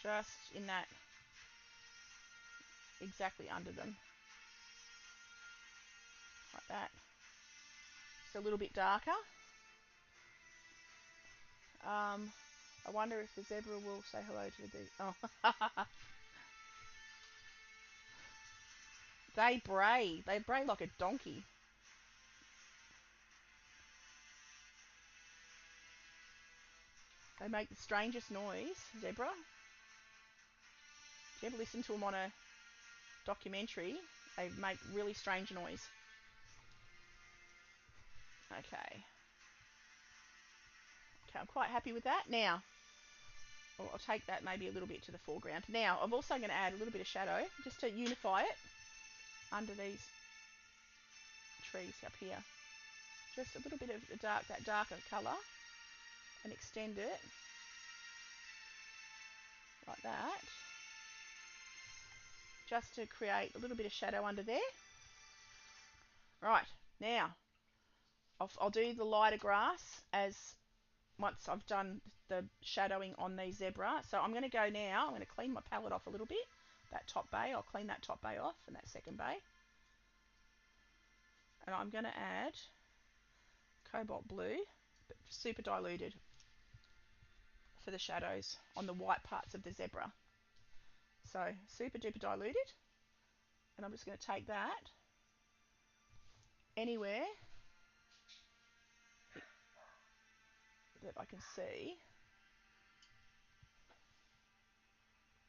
Speaker 1: just in that, exactly under them, like that. Just a little bit darker. I wonder if the zebra will say hello to the... Oh. They bray. They bray like a donkey. They make the strangest noise, zebra. If you ever listen to them on a documentary, they make really strange noise. Okay. Okay, I'm quite happy with that. Now, I'll take that maybe a little bit to the foreground. Now, I'm also going to add a little bit of shadow, just to unify it under these trees up here. Just a little bit of that darker colour, and extend it like that, just to create a little bit of shadow under there. Right, now I'll do the lighter grass as once I've done the shadowing on the zebra. So I'm going to go now, I'm going to clean my palette off a little bit. That top bay, I'll clean that top bay off, and that second bay. And I'm going to add cobalt blue, but super diluted, for the shadows on the white parts of the zebra. So super duper diluted. And I'm just going to take that anywhere that I can see,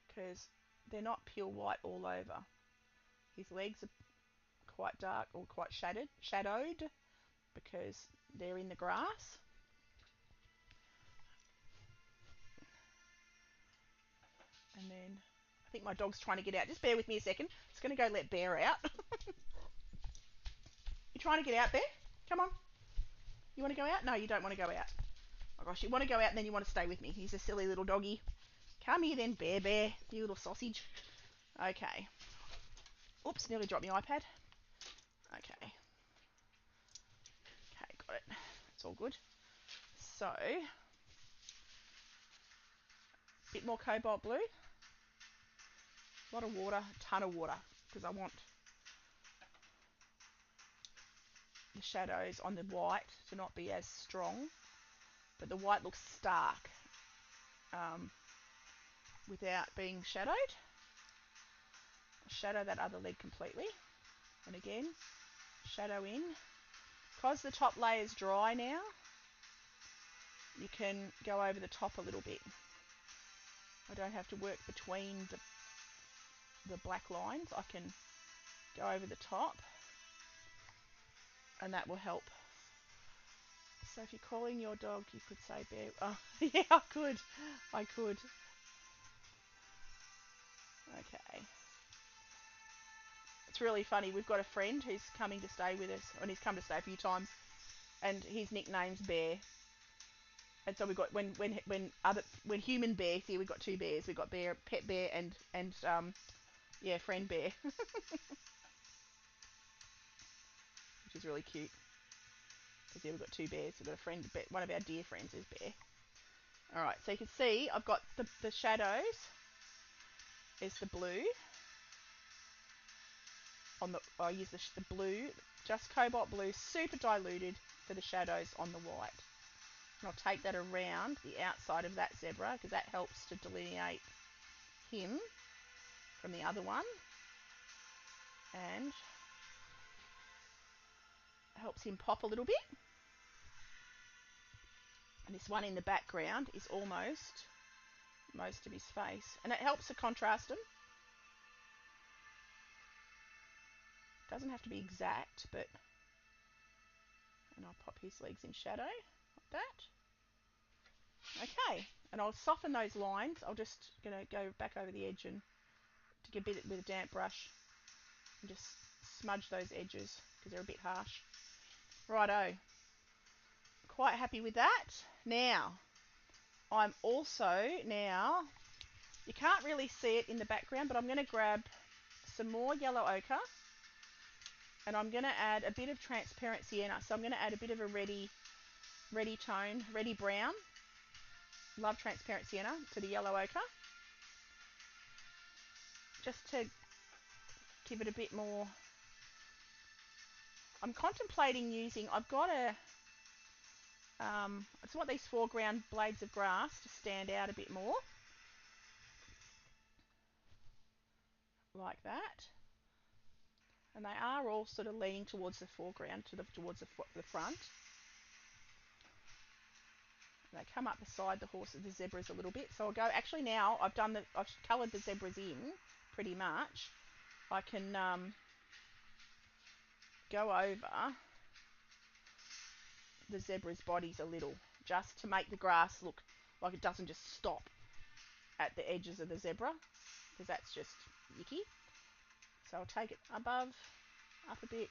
Speaker 1: because they're not pure white all over. His legs are quite dark, or quite shadowed, because they're in the grass. And then I think my dog's trying to get out. Just bear with me a second. It's going to go let Bear out. You trying to get out, Bear? Come on. You want to go out? No, you don't want to go out. Oh gosh, you want to go out and then you want to stay with me. He's a silly little doggy. Come here then, Bear, you little sausage. Okay. Oops, nearly dropped my iPad. Okay. Okay, got it. It's all good. So, bit more cobalt blue. A lot of water, a ton of water, because I want the shadows on the white to not be as strong, but the white looks stark without being shadowed. I'll shadow that other leg completely, and again, shadow in. Because the top layer is dry now, you can go over the top a little bit. I don't have to work between the black lines. I can go over the top, and that will help. So if you're calling your dog, you could say bear. Oh, yeah, I could. Okay. It's really funny. We've got a friend who's coming to stay with us, and he's come to stay a few times, and his nickname's Bear. And so we got when human bears here, we've got two bears. We've got bear, pet bear, and friend bear, which is really cute. Because we've got two bears. We've got a friend, one of our dear friends is Bear. All right, so you can see I've got the shadows is the blue. I use the blue, just cobalt blue, super diluted for the shadows on the white. And I'll take that around the outside of that zebra because that helps to delineate him from the other one, and helps him pop a little bit. And this one in the background is almost most of his face, and it helps to contrast him. Doesn't have to be exact, but, and I'll pop his legs in shadow like that. Okay, and I'll soften those lines. I'm just going to go back over the edge and to get a bit with a damp brush and just smudge those edges because they're a bit harsh. Righto, quite happy with that. Now, I'm also, you can't really see it in the background, but I'm going to grab some more yellow ochre, and I'm going to add a bit of transparent sienna. So I'm going to add a bit of a reddy tone, reddy brown. Love transparent sienna to the yellow ochre, just to give it a bit more. I'm contemplating using, I've got I just want these foreground blades of grass to stand out a bit more, like that. And they are all sort of leaning towards the foreground, towards the front. And they come up beside the zebras a little bit. So I'll go, actually now I've coloured the zebras in pretty much. I can go over the zebra's bodies a little, just to make the grass look like it doesn't just stop at the edges of the zebra, because that's just yicky. So I'll take it above, up a bit.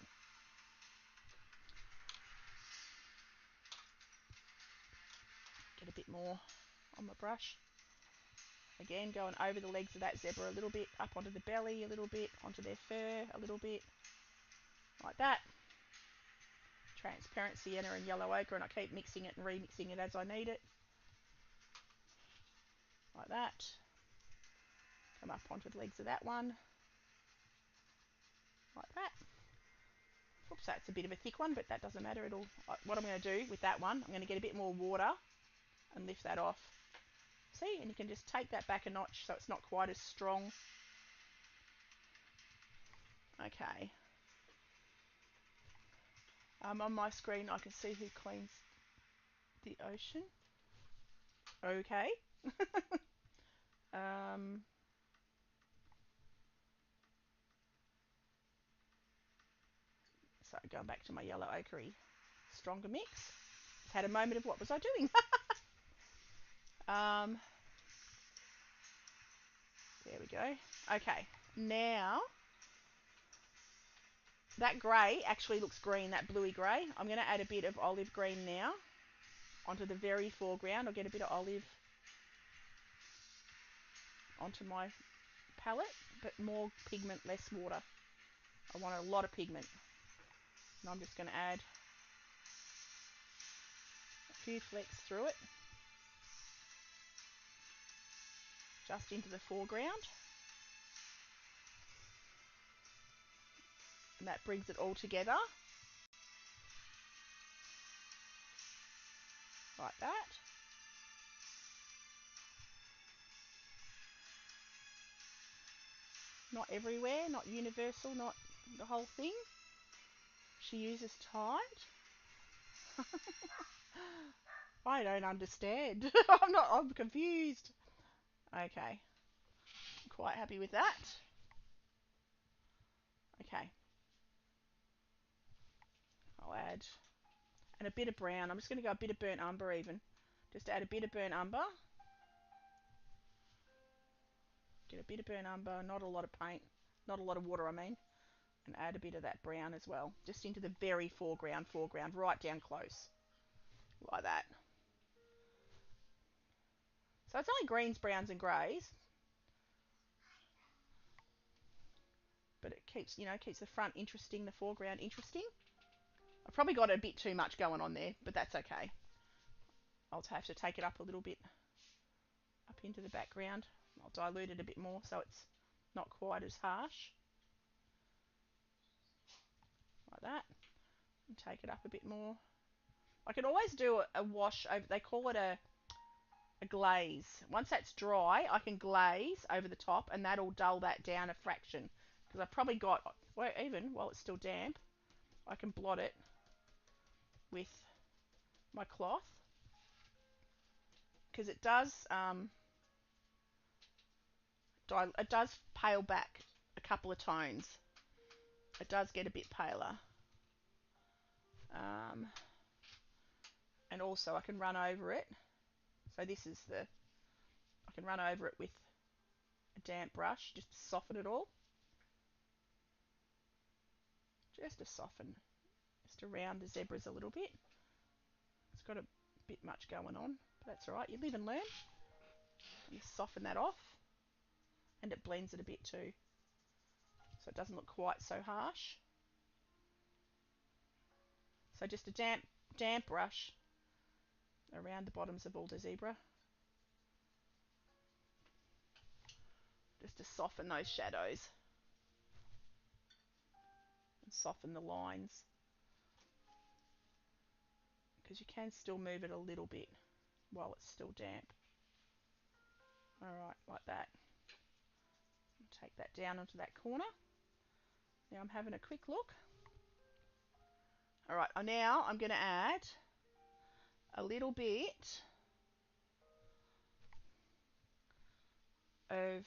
Speaker 1: Get a bit more on my brush. Again, going over the legs of that zebra a little bit, up onto the belly a little bit, onto their fur a little bit, like that. Transparent sienna and yellow ochre, and I keep mixing it and remixing it as I need it, like that. Come up onto the legs of that one, like that. Oops, that's a bit of a thick one, but that doesn't matter. What I'm going to do with that one, I'm going to get a bit more water and lift that off. See, and you can just take that back a notch so it's not quite as strong. Okay. On my screen I can see who cleans the ocean. Okay. So going back to my yellow ochre stronger mix. Just had a moment of what was I doing? There we go. Okay, now that grey actually looks green, that bluey grey. I'm going to add a bit of olive green now onto the very foreground. I'll get a bit of olive onto my palette, but more pigment, less water. I want a lot of pigment. And I'm just going to add a few flecks through it. just into the foreground. And that brings it all together. Like that. Not everywhere, not universal, not the whole thing. She uses tide. I don't understand. I'm confused. Okay. Quite happy with that. Okay. I'll add and a bit of brown. I'm just going to go a bit of burnt umber even. Just add a bit of burnt umber. Get a bit of burnt umber, not a lot of paint, not a lot of water I mean. And add a bit of that brown as well. Just into the very foreground, right down close. Like that. So it's only greens, browns and greys. But it keeps, keeps the front interesting, the foreground interesting. I've probably got a bit too much going on there, but that's okay. I'll have to take it up a little bit up into the background. I'll dilute it a bit more so it's not quite as harsh. Like that. And take it up a bit more. I can always do a wash over, they call it a glaze. Once that's dry, I can glaze over the top and that'll dull that down a fraction. Because I've probably got, well, even while it's still damp, I can blot it with my cloth. Because it does pale back a couple of tones. It does get a bit paler. And also I can run over it. So this is I can run over it with a damp brush just to soften it all. Just to soften, just around the zebras a little bit. It's got a bit much going on, but that's alright. You live and learn. You soften that off, and it blends it a bit too, so it doesn't look quite so harsh. So just a damp brush around the bottoms of all the zebra, just to soften those shadows and soften the lines, because you can still move it a little bit while it's still damp. Alright, like that. Take that down onto that corner. Now I'm having a quick look. Alright, now I'm going to add a little bit of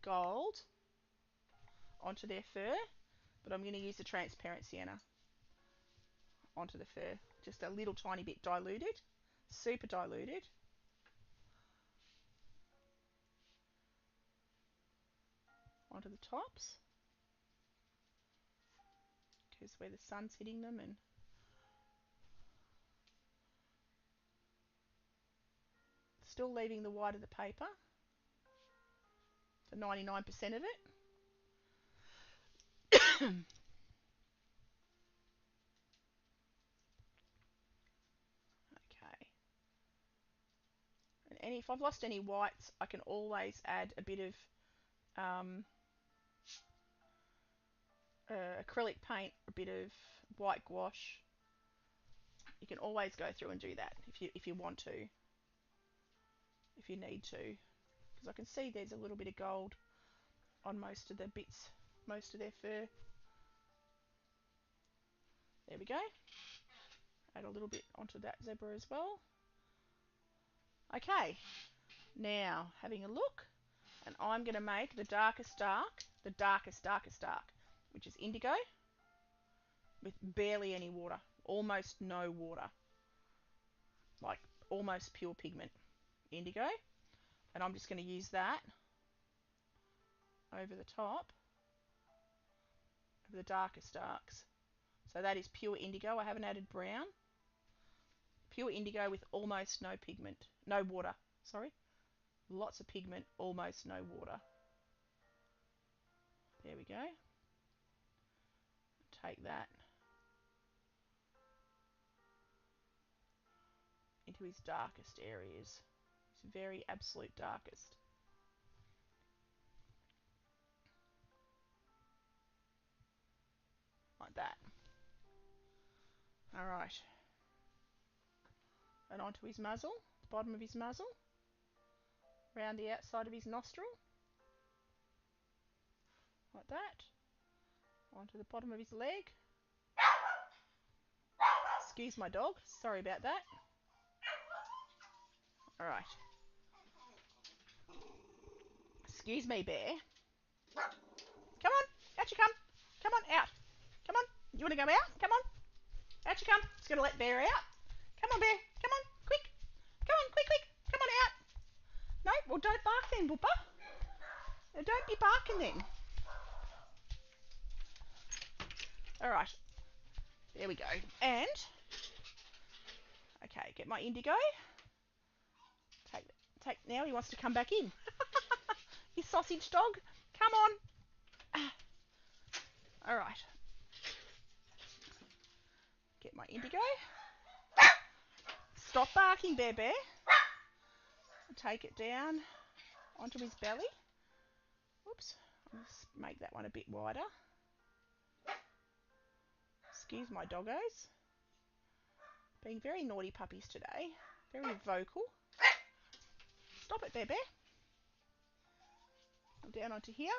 Speaker 1: gold onto their fur, but I'm going to use the transparent sienna onto the fur. Just a little tiny bit diluted, super diluted. Onto the tops, because where the sun's hitting them, and still leaving the white of the paper for 99% of it. Okay. And if I've lost any whites, I can always add a bit of acrylic paint, a bit of white gouache. You can always go through and do that if you want to, if you need to, because I can see there's a little bit of gold on most of the bits, most of their fur. There we go. Add a little bit onto that zebra as well. Okay, now having a look, and I'm going to make the darkest dark, darkest dark, which is indigo, with barely any water, almost no water, like almost pure pigment, indigo, and I'm just going to use that over the top of the darkest darks. So that is pure indigo. I haven't added brown. Pure indigo with almost no pigment, no water, sorry. Lots of pigment, almost no water. There we go. Take that into his darkest areas, his very absolute darkest. like that. Alright. And onto his muzzle, the bottom of his muzzle, round the outside of his nostril, like that, onto the bottom of his leg. Excuse my dog, sorry about that. Alright. Excuse me, bear. Come on, out you come. Come on, out. Come on, you want to go out? Come on, out you come. It's going to let bear out. Come on, bear. Come on, quick. Come on, quick, quick. Come on out. No, well, don't bark then, Whooper. Don't be barking then. Alright, there we go. And, okay, get my indigo. Take. Now he wants to come back in. You sausage dog, come on. Alright. Get my indigo. Stop barking, Bear Bear. Take it down onto his belly. Oops, let's make that one a bit wider. Excuse my doggos. Being very naughty puppies today. Very vocal. Stop it, Bear Bear. Down onto here.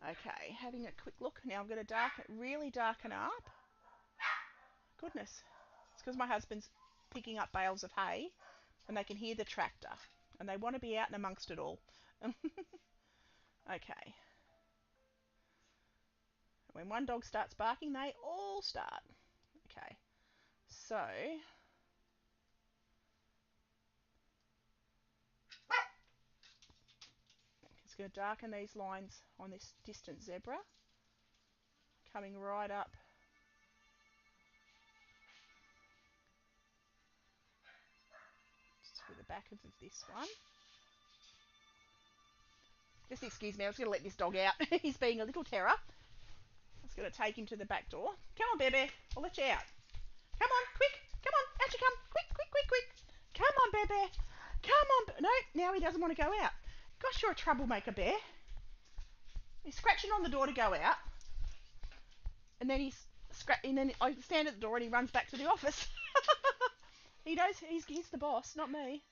Speaker 1: Okay, having a quick look. Now I'm going to really darken up. Goodness. It's because my husband's picking up bales of hay and they can hear the tractor and they want to be out and amongst it all. Okay. When one dog starts barking, they all start. Okay. So, it's going to darken these lines on this distant zebra. Coming right up to the back of this one. Just excuse me, I was going to let this dog out. He's being a little terror. I was going to take him to the back door. Come on, Bear Bear, I'll let you out. Come on, quick. Come on, out you come. Quick, quick, quick, quick. Come on, Bear Bear. Come on. No, now he doesn't want to go out. Gosh, you're a troublemaker, Bear. He's scratching on the door to go out. And then I stand at the door and he runs back to the office. He knows he's the boss, not me.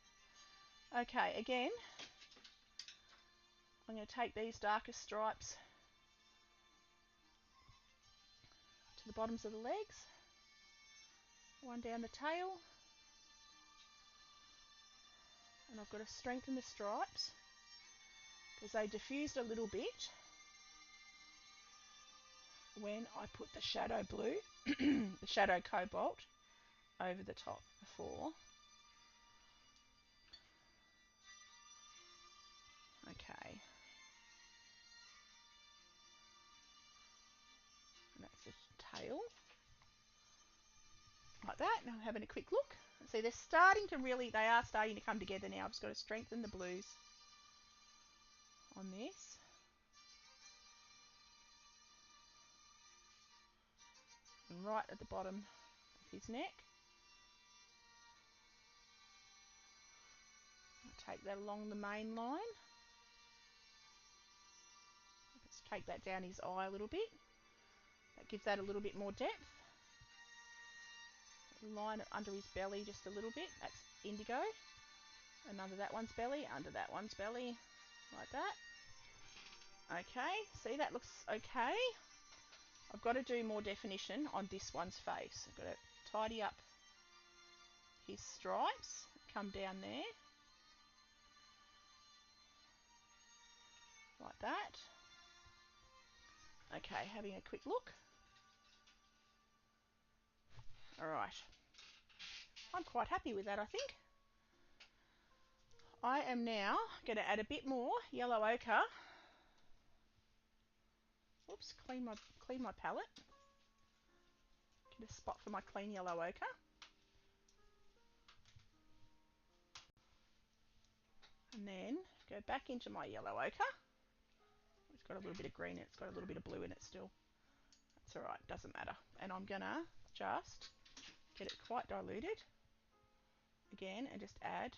Speaker 1: Okay, again, I'm going to take these darker stripes to the bottoms of the legs. One down the tail. And I've got to strengthen the stripes because they diffused a little bit when I put the shadow blue, the shadow cobalt, over the top before. Okay. And that's the tail. Like that. Now I'm having a quick look. See, they are starting to come together now. I've just got to strengthen the blues on this. And right at the bottom of his neck. I'll take that along the main line. Let's take that down his eye a little bit. That gives that a little bit more depth. Line it under his belly just a little bit. That's indigo. And under that one's belly, under that one's belly, like that. Okay, see, that looks okay. I've got to do more definition on this one's face. I've got to tidy up his stripes, come down there, like that. Okay, having a quick look. Alright, I'm quite happy with that, I think. I am now going to add a bit more yellow ochre. Oops, clean my palette. Get a spot for my clean yellow ochre. And then go back into my yellow ochre. It's got a little bit of green in it, it's got a little bit of blue in it still. That's alright, doesn't matter. And I'm gonna just get it quite diluted again and just add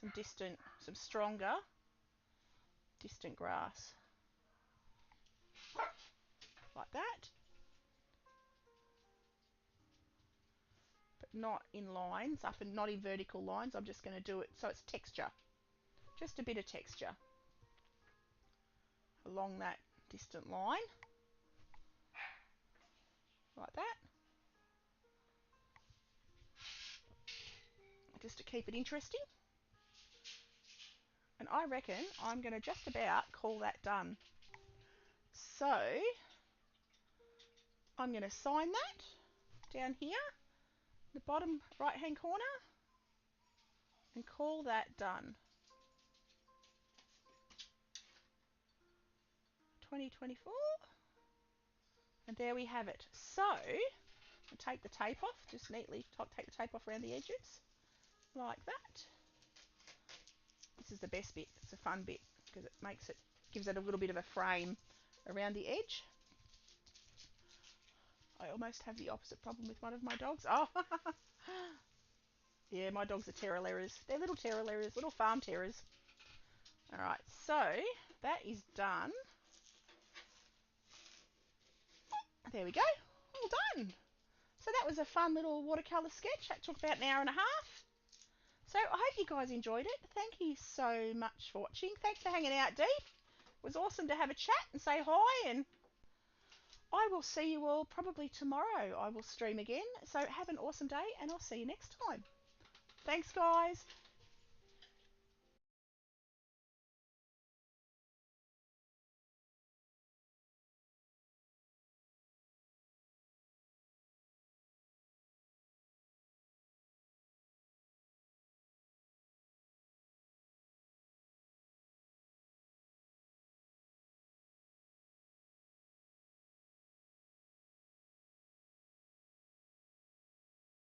Speaker 1: some stronger distant grass. like that, but not in lines, up and not in vertical lines. I'm just going to do it so it's texture, just a bit of texture along that distant line, like that, just to keep it interesting. And I reckon I'm going to just about call that done. So I'm going to sign that down here, the bottom right hand corner, and call that done. 2024. And there we have it. So I'll take the tape off, just neatly take the tape off around the edges, like that. This is the best bit, it's a fun bit, because it gives it a little bit of a frame around the edge. I almost have the opposite problem with one of my dogs. Oh, yeah, my dogs are terrorlers. They're little terrorlers, little farm terrors. Alright, so that is done. There we go, all done. So that was a fun little watercolour sketch. That took about an hour and a half. So I hope you guys enjoyed it. Thank you so much for watching. Thanks for hanging out, Dee. It was awesome to have a chat and say hi, and I will see you all probably tomorrow. I will stream again. So have an awesome day, and I'll see you next time. Thanks, guys.